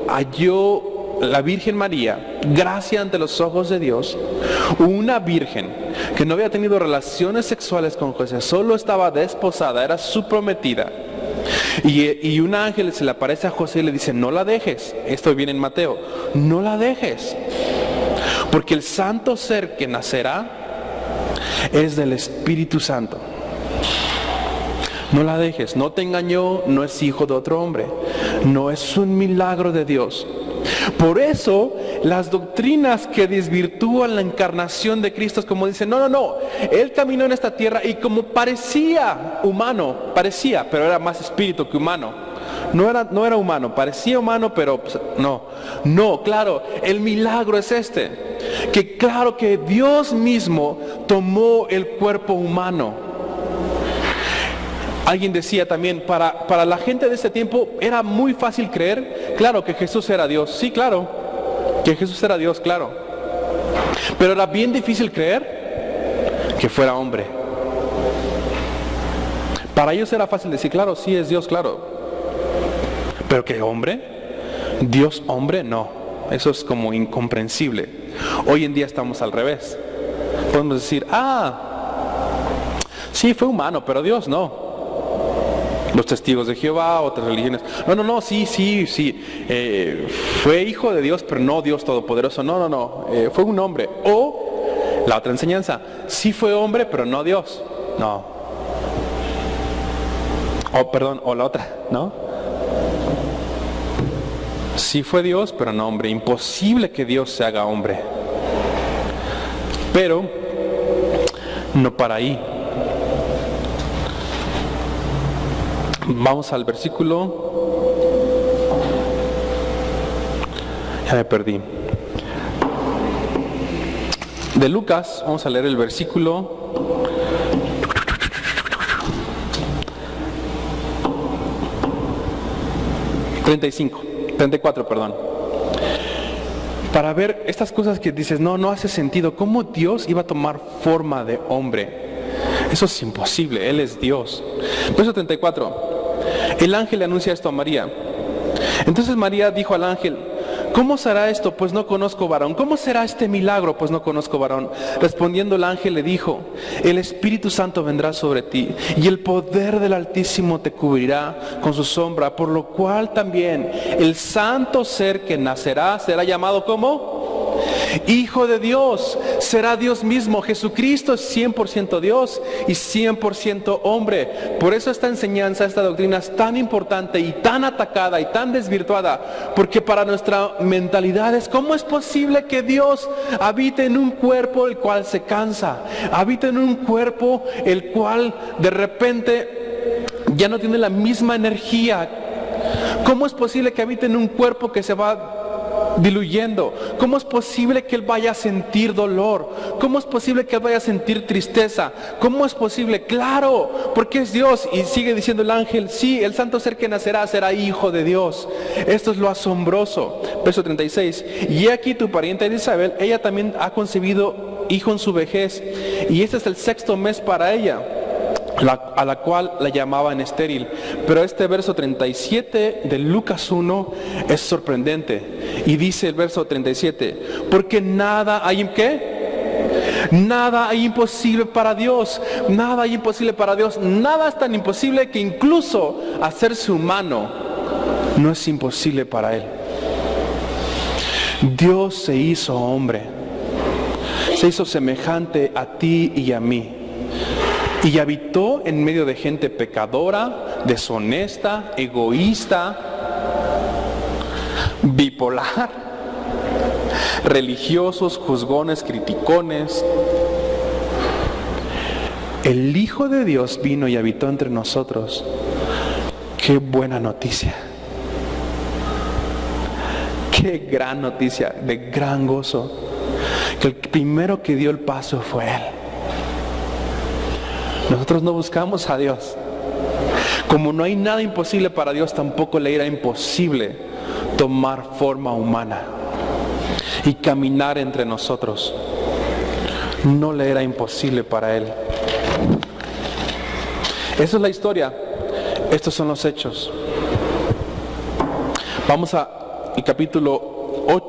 halló la Virgen María, gracia ante los ojos de Dios, una virgen que no había tenido relaciones sexuales con José, solo estaba desposada, era su prometida. Y un ángel se le aparece a José y le dice, no la dejes. Esto viene en Mateo. No la dejes, porque el santo ser que nacerá es del Espíritu Santo. No la dejes, no te engañó, no es hijo de otro hombre, no es un milagro de Dios. Por eso las doctrinas que desvirtúan la encarnación de Cristo es como dicen, no, Él caminó en esta tierra y como parecía humano, pero era más espíritu que humano. No era humano, parecía humano, pero pues, no, claro, el milagro es que claro que Dios mismo tomó el cuerpo humano. Alguien decía también, para la gente de ese tiempo era muy fácil creer, claro, que Jesús era Dios. Sí, claro. que Jesús era Dios, claro. Pero era bien difícil creer que fuera hombre. Para ellos era fácil decir, claro, sí es Dios, claro. Pero que hombre, Dios hombre, no. Eso es como incomprensible. Hoy en día estamos al revés. Podemos decir, sí fue humano, pero Dios no. Los testigos de Jehová, otras religiones. No, sí. Fue hijo de Dios, pero no Dios todopoderoso. No. Fue un hombre. O la otra enseñanza, sí fue hombre, pero no Dios. No. O la otra, ¿no? Sí fue Dios, pero no hombre. Imposible que Dios se haga hombre. Pero no para ahí. Vamos al versículo. Ya me perdí. De Lucas, vamos a leer el versículo 34, perdón. Para ver estas cosas que dices, no hace sentido. ¿Cómo Dios iba a tomar forma de hombre? Eso es imposible, Él es Dios. Verso 34. El ángel le anuncia esto a María. Entonces María dijo al ángel, ¿cómo será esto? Pues no conozco varón. ¿Cómo será este milagro? Pues no conozco varón. Respondiendo el ángel le dijo, el Espíritu Santo vendrá sobre ti, y el poder del Altísimo te cubrirá con su sombra, por lo cual también el santo ser que nacerá será llamado ¿cómo? Hijo de Dios. Será Dios mismo. Jesucristo es 100% Dios y 100% hombre. Por eso esta enseñanza, esta doctrina es tan importante y tan atacada y tan desvirtuada, porque para nuestra mentalidad es ¿cómo es posible que Dios habite en un cuerpo el cual se cansa? Habita en un cuerpo el cual de repente ya no tiene la misma energía. ¿Cómo es posible que habite en un cuerpo que se va diluyendo? ¿Cómo es posible que Él vaya a sentir dolor? ¿Cómo es posible que Él vaya a sentir tristeza? ¿Cómo es posible? Claro, porque es Dios. Y sigue diciendo el ángel, sí, el santo ser que nacerá será hijo de Dios. Esto es lo asombroso. Verso 36. Y aquí tu pariente Isabel, ella también ha concebido hijo en su vejez, y este es el 6º mes para ella, a la cual la llamaban estéril. Pero este verso 37 de Lucas 1 es sorprendente. Y dice el verso 37, porque nada hay en ¿qué? Nada hay imposible para Dios. Nada hay imposible para Dios. Nada es tan imposible que incluso hacerse humano no es imposible para Él. Dios se hizo hombre. Se hizo semejante a ti y a mí. Y habitó en medio de gente pecadora, deshonesta, egoísta, bipolar, religiosos, juzgones, criticones. El Hijo de Dios vino y habitó entre nosotros. Qué buena noticia. Qué gran noticia, de gran gozo. Que el primero que dio el paso fue Él. Nosotros no buscamos a Dios. Como no hay nada imposible para Dios, tampoco le era imposible tomar forma humana y caminar entre nosotros. No le era imposible para Él. Esa es la historia. Estos son los hechos. Vamos al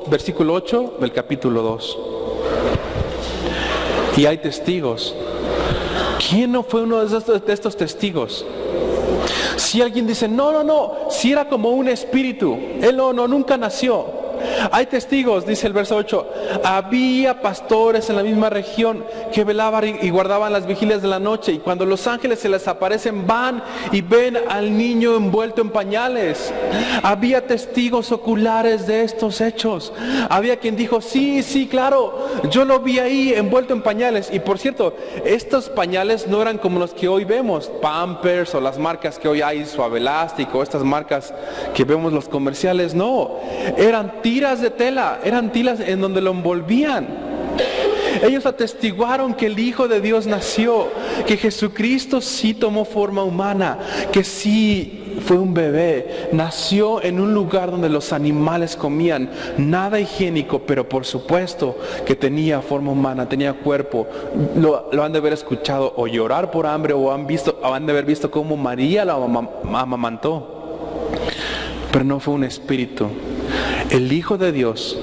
versículo 8 del capítulo 2. Y hay testigos. ¿Quién no fue uno de estos testigos? Si alguien dice, no, si era como un espíritu, Él nunca nació. Hay testigos, dice el verso 8, había pastores en la misma región que velaban y guardaban las vigilias de la noche, y cuando los ángeles se les aparecen van y ven al niño envuelto en pañales. Había testigos oculares de estos hechos. Había quien dijo, sí, claro, yo lo vi ahí envuelto en pañales. Y por cierto, estos pañales no eran como los que hoy vemos, Pampers o las marcas que hoy hay, Suavelástico, estas marcas que vemos los comerciales. No, eran tiras de tela, eran tiras en donde lo envolvían. Ellos atestiguaron que el Hijo de Dios nació, que Jesucristo sí tomó forma humana, que sí fue un bebé, nació en un lugar donde los animales comían, nada higiénico, pero por supuesto que tenía forma humana, tenía cuerpo. Lo han de haber escuchado o llorar por hambre, o han de haber visto cómo María lo amamantó. Pero no fue un espíritu. El Hijo de Dios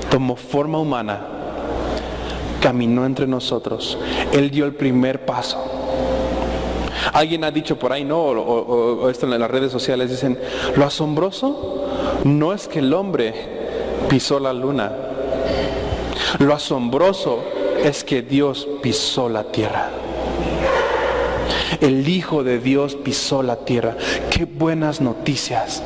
tomó forma humana, caminó entre nosotros. Él dio el primer paso. Alguien ha dicho por ahí, ¿no? O esto en las redes sociales, dicen, lo asombroso no es que el hombre pisó la luna. Lo asombroso es que Dios pisó la tierra. El Hijo de Dios pisó la tierra. ¡Qué buenas noticias!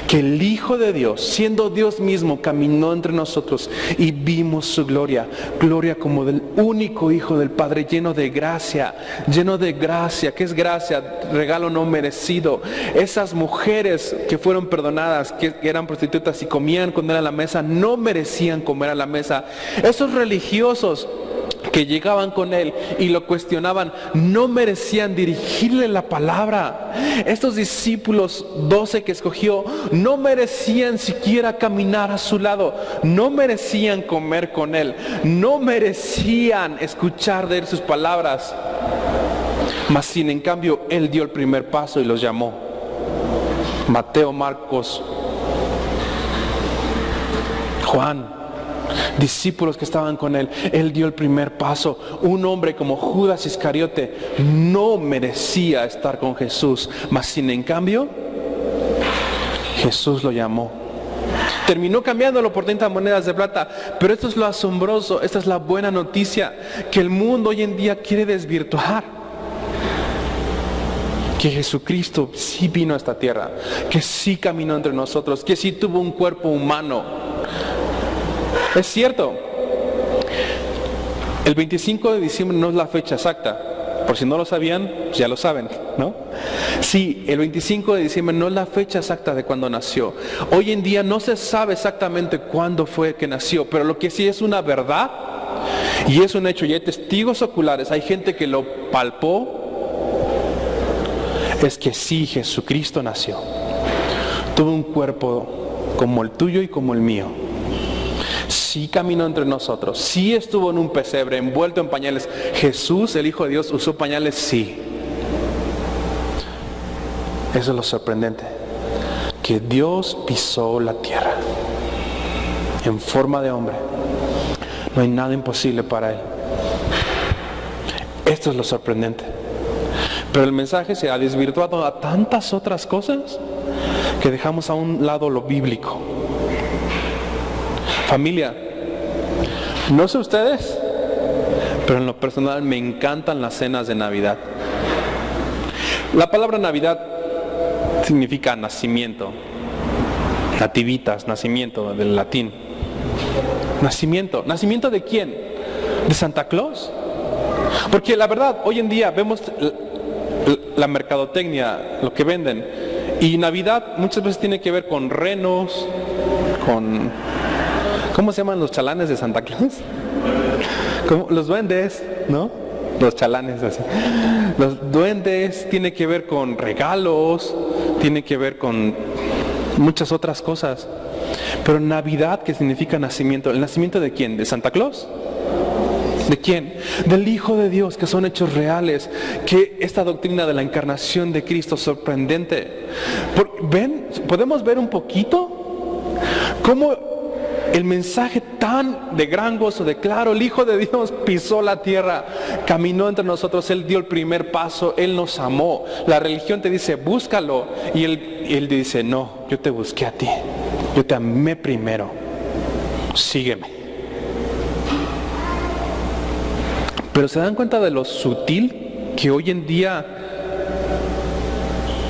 Que el Hijo de Dios, siendo Dios mismo, caminó entre nosotros y vimos su gloria. Gloria como del único Hijo del Padre, lleno de gracia. ¿Qué es gracia? Regalo no merecido. Esas mujeres que fueron perdonadas, que eran prostitutas y comían con él a la mesa, no merecían comer a la mesa. Esos religiosos que llegaban con él y lo cuestionaban, no merecían dirigirle la palabra. Estos discípulos 12 que escogió, no merecían siquiera caminar a su lado, no merecían comer con él, no merecían escuchar de él sus palabras. Mas sin en cambio, él dio el primer paso y los llamó. Mateo, Marcos, Juan, discípulos que estaban con él, él dio el primer paso. Un hombre como Judas Iscariote no merecía estar con Jesús, mas sin en cambio Jesús lo llamó. Terminó cambiándolo por 30 monedas de plata. Pero esto es lo asombroso, esta es la buena noticia que el mundo hoy en día quiere desvirtuar. Que Jesucristo sí vino a esta tierra, que sí caminó entre nosotros, que sí tuvo un cuerpo humano. Es cierto, el 25 de diciembre no es la fecha exacta. Por si no lo sabían, pues ya lo saben, ¿no? Sí, el 25 de diciembre no es la fecha exacta de cuando nació. Hoy en día no se sabe exactamente cuándo fue que nació, pero lo que sí es una verdad y es un hecho, y hay testigos oculares, hay gente que lo palpó, es que sí, Jesucristo nació. Tuvo un cuerpo como el tuyo y como el mío. Sí caminó entre nosotros, sí estuvo en un pesebre envuelto en pañales. Jesús, el Hijo de Dios, usó pañales, sí. Eso es lo sorprendente, que Dios pisó la tierra en forma de hombre. No hay nada imposible para él. Esto es lo sorprendente. Pero el mensaje se ha desvirtuado a tantas otras cosas que dejamos a un lado lo bíblico. Familia, no sé ustedes, pero en lo personal me encantan las cenas de Navidad. La palabra Navidad significa nacimiento, nativitas, nacimiento del latín. ¿Nacimiento de quién? ¿De Santa Claus? Porque la verdad, hoy en día vemos la mercadotecnia, lo que venden, y Navidad muchas veces tiene que ver con renos, con... ¿Cómo se llaman los chalanes de Santa Claus? Como los duendes, ¿no? Los chalanes así. Los duendes tiene que ver con regalos, tiene que ver con muchas otras cosas. Pero Navidad, que significa nacimiento, ¿el nacimiento de quién? ¿De Santa Claus? ¿De quién? Del Hijo de Dios, que son hechos reales. Que esta doctrina de la encarnación de Cristo, sorprendente. ¿Ven? ¿Podemos ver un poquito? ¿Cómo el mensaje tan de gran gozo, de claro, el Hijo de Dios pisó la tierra, caminó entre nosotros, Él dio el primer paso, Él nos amó? La religión te dice, búscalo, y Él dice, no, yo te busqué a ti, yo te amé primero, sígueme. Pero ¿se dan cuenta de lo sutil que hoy en día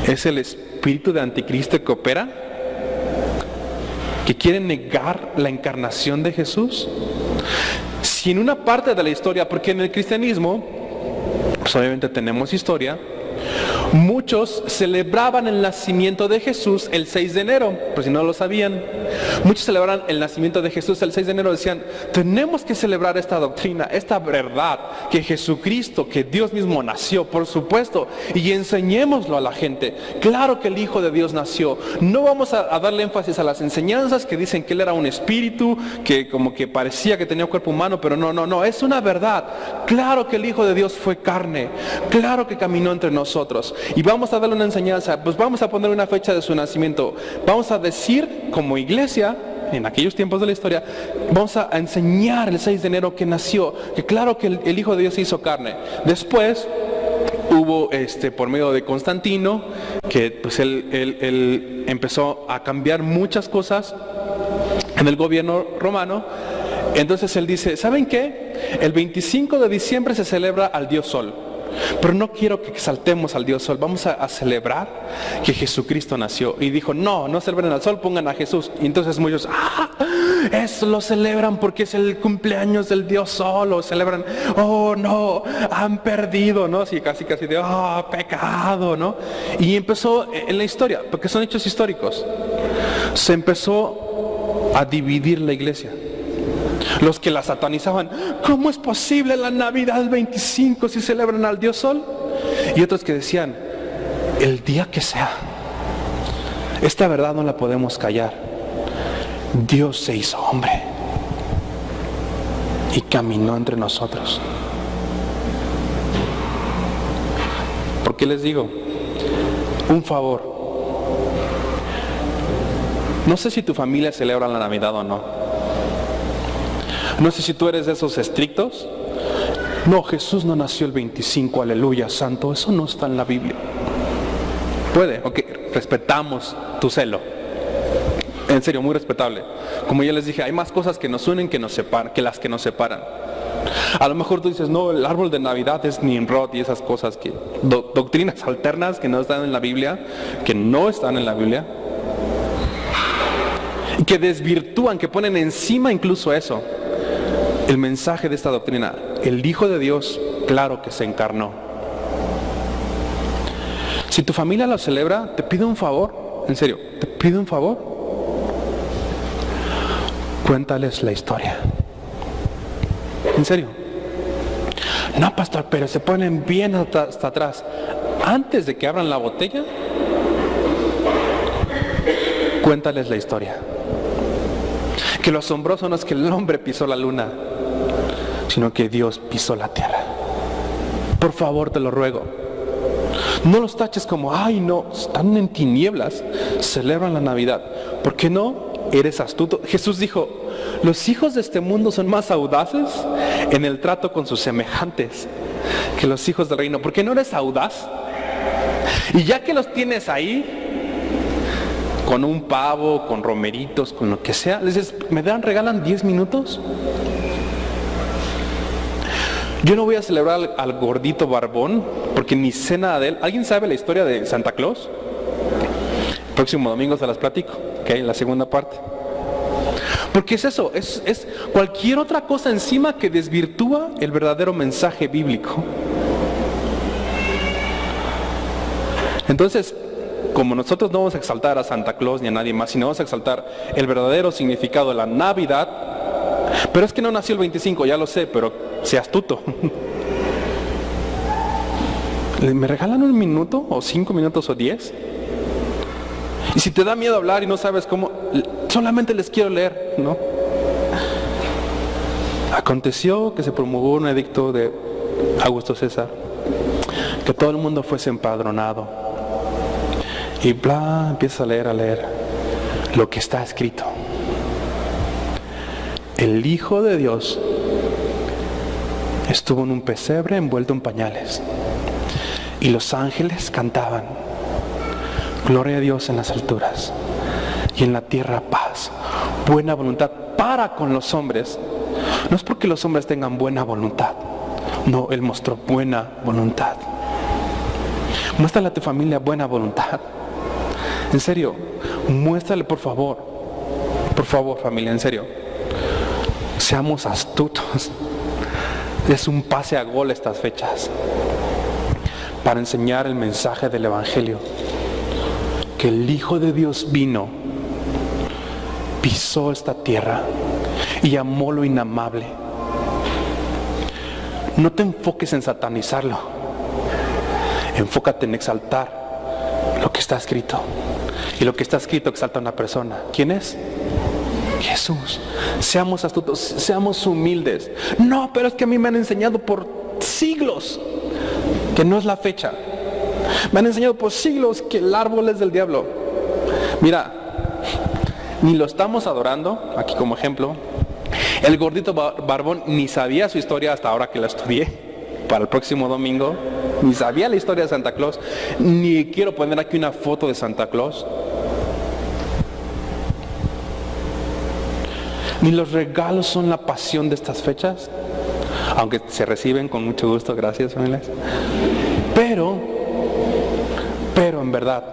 es el espíritu de anticristo que opera? Que quieren negar la encarnación de Jesús. Si en una parte de la historia, porque en el cristianismo, pues obviamente tenemos historia, muchos celebraban el nacimiento de Jesús el 6 de enero, por si no lo sabían. Muchos celebran el nacimiento de Jesús el 6 de enero. Decían, tenemos que celebrar esta doctrina, esta verdad, que Jesucristo, que Dios mismo nació, por supuesto, y enseñémoslo a la gente. Claro que el Hijo de Dios nació. No vamos a darle énfasis a las enseñanzas que dicen que Él era un espíritu, que como que parecía que tenía cuerpo humano, pero no, es una verdad. Claro que el Hijo de Dios fue carne, claro que caminó entre nosotros, y vamos a darle una enseñanza. Pues vamos a poner una fecha de su nacimiento. Vamos a decir como iglesia, en aquellos tiempos de la historia, vamos a enseñar el 6 de enero que nació, que claro que el Hijo de Dios se hizo carne. Después hubo por medio de Constantino, que pues él empezó a cambiar muchas cosas en el gobierno romano. Entonces él dice, ¿saben qué? El 25 de diciembre se celebra al Dios Sol. Pero no quiero que exaltemos al Dios Sol, vamos a celebrar que Jesucristo nació. Y dijo, no celebren al Sol, pongan a Jesús. Y entonces muchos, eso lo celebran porque es el cumpleaños del Dios Sol. O celebran, oh no, han perdido, ¿no? Así casi de, pecado, ¿no? Y empezó en la historia, porque son hechos históricos, se empezó a dividir la iglesia. Los que la satanizaban, ¿cómo es posible la Navidad del 25 si celebran al Dios Sol? Y otros que decían, el día que sea, esta verdad no la podemos callar. Dios se hizo hombre y caminó entre nosotros. ¿Por qué les digo? Un favor. No sé si tu familia celebra la Navidad o no. No sé si tú eres de esos estrictos. No, Jesús no nació el 25, aleluya, santo. Eso no está en la Biblia. Puede, ok, respetamos tu celo. En serio, muy respetable. Como ya les dije, hay más cosas que nos unen que las que nos separan. A lo mejor tú dices, no, el árbol de Navidad es Nimrod y esas cosas, que doctrinas alternas que no están en la Biblia, y que desvirtúan, que ponen encima incluso eso, el mensaje de esta doctrina. El Hijo de Dios, claro que se encarnó. Si tu familia lo celebra, te pido un favor, en serio, te pido un favor. Cuéntales la historia. En serio. No, pastor, pero se ponen bien hasta atrás. Antes de que abran la botella, cuéntales la historia. Que lo asombroso no es que el hombre pisó la luna, sino que Dios pisó la tierra. Por favor, te lo ruego. No los taches como, ay no, están en tinieblas, celebran la Navidad. ¿Por qué no? Eres astuto. Jesús dijo, los hijos de este mundo son más audaces en el trato con sus semejantes que los hijos del reino. ¿Por qué no eres audaz? Y ya que los tienes ahí, con un pavo, con romeritos, con lo que sea, les dices, regalan 10 minutos. Yo no voy a celebrar al gordito barbón, porque ni sé nada de él. ¿Alguien sabe la historia de Santa Claus? El próximo domingo se las platico, ¿ok? La segunda parte. Porque es eso, es cualquier otra cosa encima que desvirtúa el verdadero mensaje bíblico. Entonces, como nosotros no vamos a exaltar a Santa Claus ni a nadie más, sino vamos a exaltar el verdadero significado de la Navidad. Pero es que no nació el 25, ya lo sé, pero sé astuto. ¿Me regalan un minuto o 5 minutos o 10? Y si te da miedo hablar y no sabes cómo, solamente les quiero leer, ¿no? Aconteció que se promulgó un edicto de Augusto César, que todo el mundo fuese empadronado. Y bla, empieza a leer lo que está escrito. El Hijo de Dios estuvo en un pesebre envuelto en pañales, y los ángeles cantaban, gloria a Dios en las alturas, y en la tierra paz, buena voluntad para con los hombres. No es porque los hombres tengan buena voluntad, no, Él mostró buena voluntad. Muéstrale a tu familia buena voluntad. En serio, muéstrale, por favor familia, en serio, seamos astutos. Es un pase a gol estas fechas para enseñar el mensaje del Evangelio, que el Hijo de Dios vino pisó esta tierra y amó lo inamable. No te enfoques en satanizarlo. Enfócate en exaltar lo que está escrito. Y lo que está escrito exalta a una persona. ¿Quién es? Jesús. Seamos astutos, seamos humildes. No, pero es que a mí me han enseñado por siglos que no es la fecha. Me han enseñado por siglos que el árbol es del diablo. Mira, ni lo estamos adorando, aquí como ejemplo. El gordito barbón ni sabía su historia hasta ahora que la estudié para el próximo domingo. Ni sabía la historia de Santa Claus. Ni quiero poner aquí una foto de Santa Claus. Ni los regalos son la pasión de estas fechas, aunque se reciben con mucho gusto, gracias familias. Pero en verdad,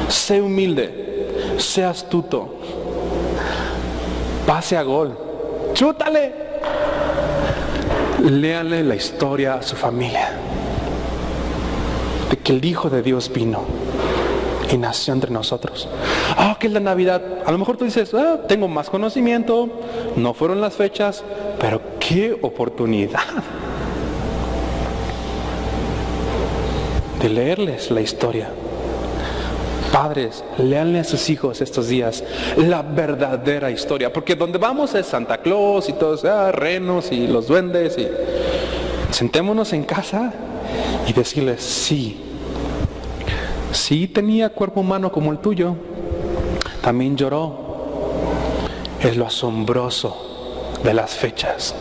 sé humilde, sé astuto, pase a gol, chútale, léanle la historia a su familia, de que el Hijo de Dios vino y nació entre nosotros. Que es la Navidad. A lo mejor tú dices, tengo más conocimiento, no fueron las fechas, pero qué oportunidad de leerles la historia. Padres, léanle a sus hijos estos días la verdadera historia, porque donde vamos es Santa Claus y todos, renos y los duendes, y sentémonos en casa y decirles, sí tenía cuerpo humano como el tuyo, también lloró. Es lo asombroso de las fechas,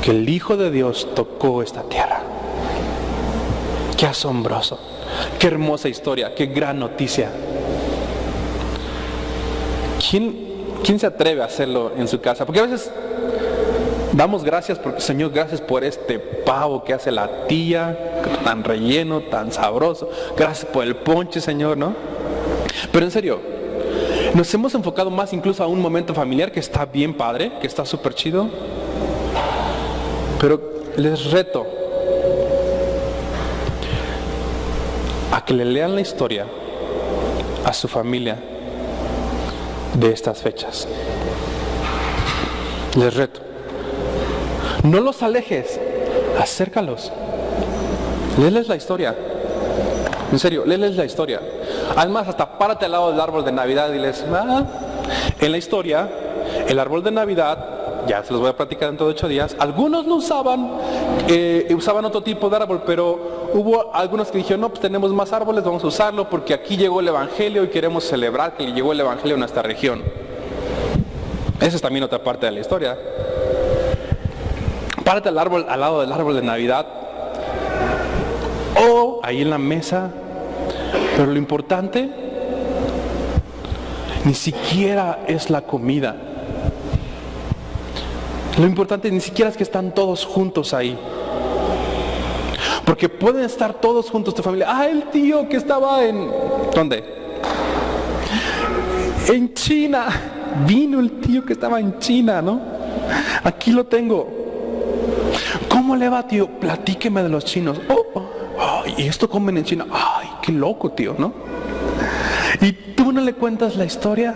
que el Hijo de Dios tocó esta tierra. Qué asombroso, qué hermosa historia, qué gran noticia. ¿Quién se atreve a hacerlo en su casa? Porque a veces damos gracias porque, Señor, gracias por este pavo que hace la tía, tan relleno, tan sabroso. Gracias por el ponche, Señor, ¿no? Pero en serio, nos hemos enfocado más incluso a un momento familiar que está bien padre, que está súper chido. Pero les reto a que le lean la historia a su familia de estas fechas. Les reto. No los alejes, acércalos. Léeles la historia. En serio, léeles la historia. Además, hasta párate al lado del árbol de Navidad y diles, en la historia, el árbol de Navidad, ya se los voy a platicar dentro de 8 días, algunos lo usaban, usaban otro tipo de árbol, pero hubo algunos que dijeron, no, pues tenemos más árboles, vamos a usarlo porque aquí llegó el Evangelio y queremos celebrar que llegó el Evangelio a nuestra región. Esa es también otra parte de la historia. Párate al lado del árbol de Navidad o ahí en la mesa, pero lo importante ni siquiera es la comida. Lo importante ni siquiera es que están todos juntos ahí, porque pueden estar todos juntos tu familia. El tío que estaba en ¿dónde? En China. Vino el tío que estaba en China, ¿no? Aquí lo tengo. ¿Cómo le va, tío? Platíqueme de los chinos. ¿Y esto comen en China? Ay, qué loco, tío, ¿no? ¿Y tú no le cuentas la historia?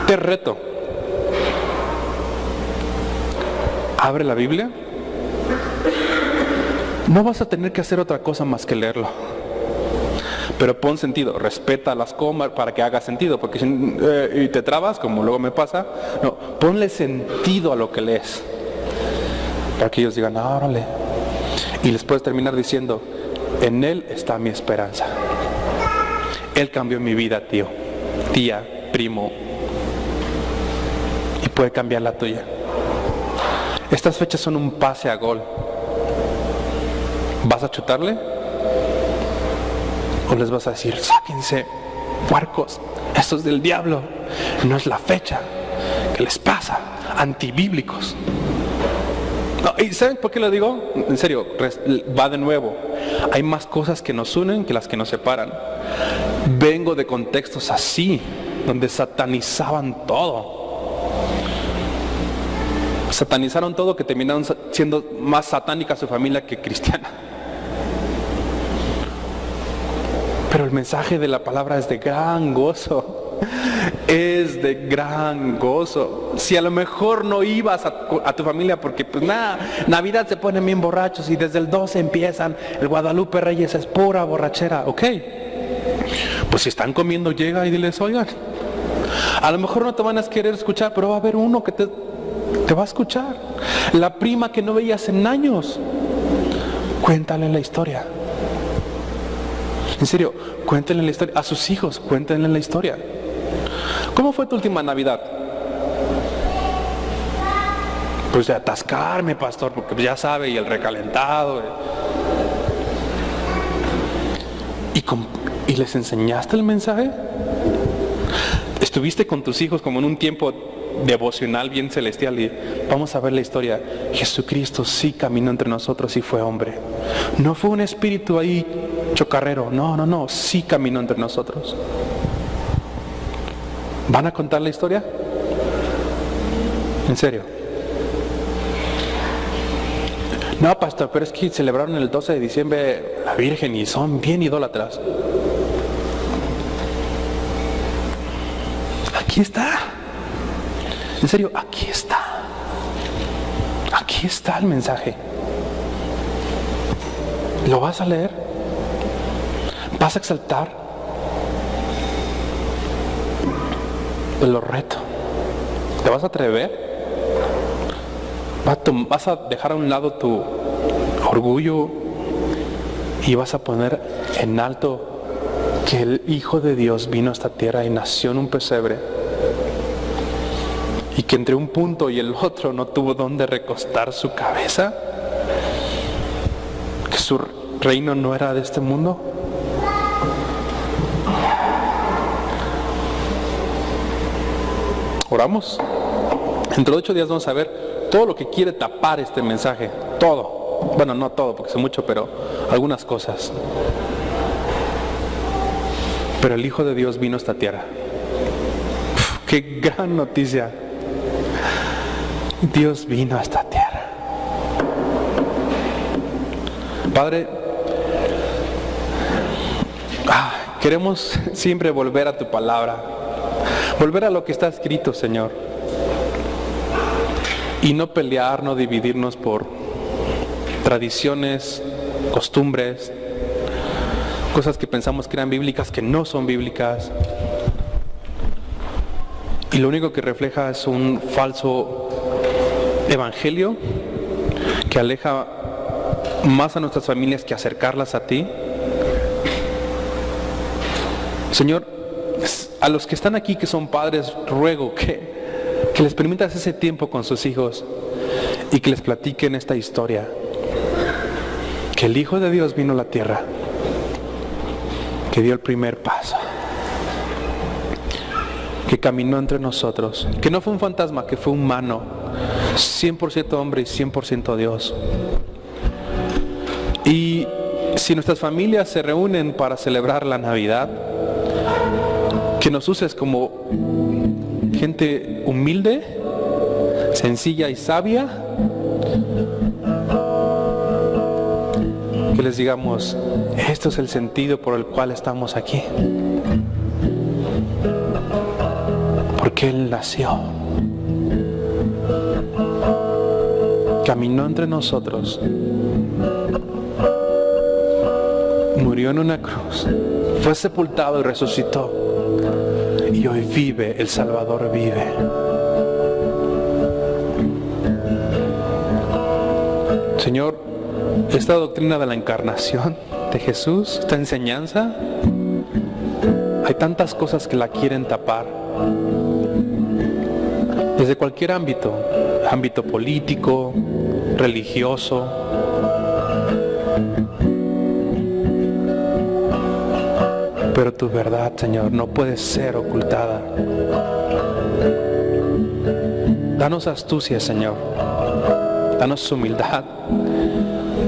Te reto. Abre la Biblia. No vas a tener que hacer otra cosa más que leerlo. Pero pon sentido, respeta las comas para que haga sentido, porque y te trabas, como luego me pasa. No, ponle sentido a lo que lees, para que ellos digan, órale. Y les puedes terminar diciendo, en Él está mi esperanza. Él cambió mi vida, tío, tía, primo, y puede cambiar la tuya. Estas fechas son un pase a gol. ¿Vas a chutarle? ¿O les vas a decir, sáquense, puercos, esto es del diablo, no es la fecha? ¿Qué les pasa? Antibíblicos. No, ¿y saben por qué lo digo? En serio, va de nuevo. Hay más cosas que nos unen que las que nos separan. Vengo de contextos así, donde satanizaban todo. Satanizaron todo, que terminaron siendo más satánica su familia que cristiana. Pero el mensaje de la palabra es de gran gozo. Es de gran gozo. Si a lo mejor no ibas a tu familia porque pues nada, Navidad se ponen bien borrachos y desde el 12 empiezan, el Guadalupe Reyes es pura borrachera, ok. Pues si están comiendo, llega y diles, oigan, a lo mejor no te van a querer escuchar, pero va a haber uno que te va a escuchar. La prima que no veías en años, cuéntale la historia. En serio, cuéntenle la historia. A sus hijos, cuéntenle la historia. ¿Cómo fue tu última Navidad? Pues de atascarme, pastor, porque ya sabe, y el recalentado. ¿Y les enseñaste el mensaje? ¿Estuviste con tus hijos como en un tiempo devocional bien celestial? Y vamos a ver la historia. Jesucristo sí caminó entre nosotros y fue hombre. No fue un espíritu ahí chocarrero. No, sí caminó entre nosotros. ¿Van a contar la historia? ¿En serio? No, pastor, pero es que celebraron el 12 de diciembre la Virgen y son bien idólatras. Aquí está. En serio, aquí está. Aquí está el mensaje. ¿Lo vas a leer? ¿Vas a exaltar? Pues lo reto. ¿Te vas a atrever? ¿Vas a dejar a un lado tu orgullo y vas a poner en alto que el Hijo de Dios vino a esta tierra y nació en un pesebre? Y que entre un punto y el otro no tuvo dónde recostar su cabeza, que su reino no era de este mundo. Oramos. Dentro de 8 días vamos a ver todo lo que quiere tapar este mensaje. Todo. Bueno, no todo porque es mucho, pero algunas cosas. Pero el Hijo de Dios vino a esta tierra. ¡Qué gran noticia! Dios vino a esta tierra. Padre, queremos siempre volver a tu palabra, volver a lo que está escrito, Señor, y no pelear, no dividirnos por tradiciones, costumbres, cosas que pensamos que eran bíblicas, que no son bíblicas, y lo único que refleja es un falso evangelio que aleja más a nuestras familias que acercarlas a ti. Señor, a los que están aquí que son padres, ruego que les permitas ese tiempo con sus hijos y que les platiquen esta historia, que el Hijo de Dios vino a la tierra, que dio el primer paso, que caminó entre nosotros, que no fue un fantasma, que fue humano, 100% hombre y 100% Dios. Y si nuestras familias se reúnen para celebrar la Navidad, que nos uses como gente humilde, sencilla y sabia, que les digamos, esto es el sentido por el cual estamos aquí, porque Él nació, caminó entre nosotros, murió en una cruz, fue sepultado y resucitó, y hoy vive, el Salvador vive. Señor, esta doctrina de la encarnación de Jesús, esta enseñanza, hay tantas cosas que la quieren tapar, desde cualquier ámbito, ámbito político, religioso. Pero tu verdad, Señor, no puede ser ocultada. Danos astucia, Señor. Danos humildad.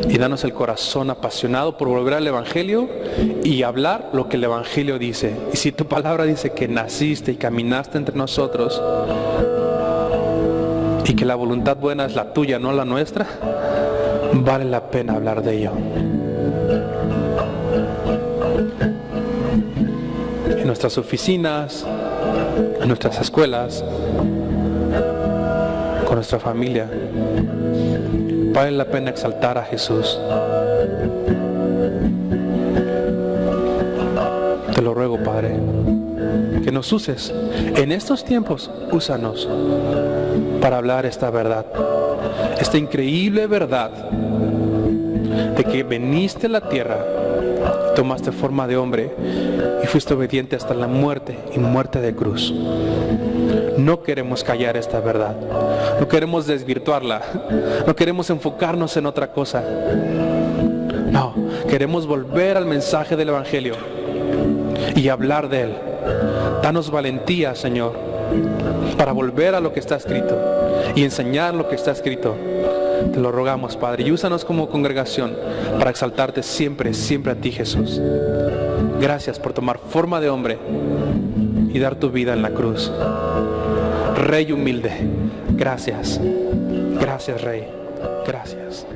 Y danos el corazón apasionado por volver al Evangelio y hablar lo que el Evangelio dice. Y si tu palabra dice que naciste y caminaste entre nosotros, y que la voluntad buena es la tuya, no la nuestra, vale la pena hablar de ello. nuestras oficinas, en nuestras escuelas, con nuestra familia. Vale la pena exaltar a Jesús. Te lo ruego, Padre, que nos uses. En estos tiempos, úsanos para hablar esta verdad, esta increíble verdad de que veniste a la tierra, tomaste forma de hombre y fuiste obediente hasta la muerte y muerte de cruz. No queremos callar esta verdad, no queremos desvirtuarla, no queremos enfocarnos en otra cosa. No, queremos volver al mensaje del Evangelio y hablar de él. Danos valentía, Señor, para volver a lo que está escrito y enseñar lo que está escrito. Te lo rogamos, Padre, y úsanos como congregación para exaltarte siempre, siempre a ti, Jesús. Gracias por tomar forma de hombre y dar tu vida en la cruz. Rey humilde, gracias. Gracias, Rey. Gracias.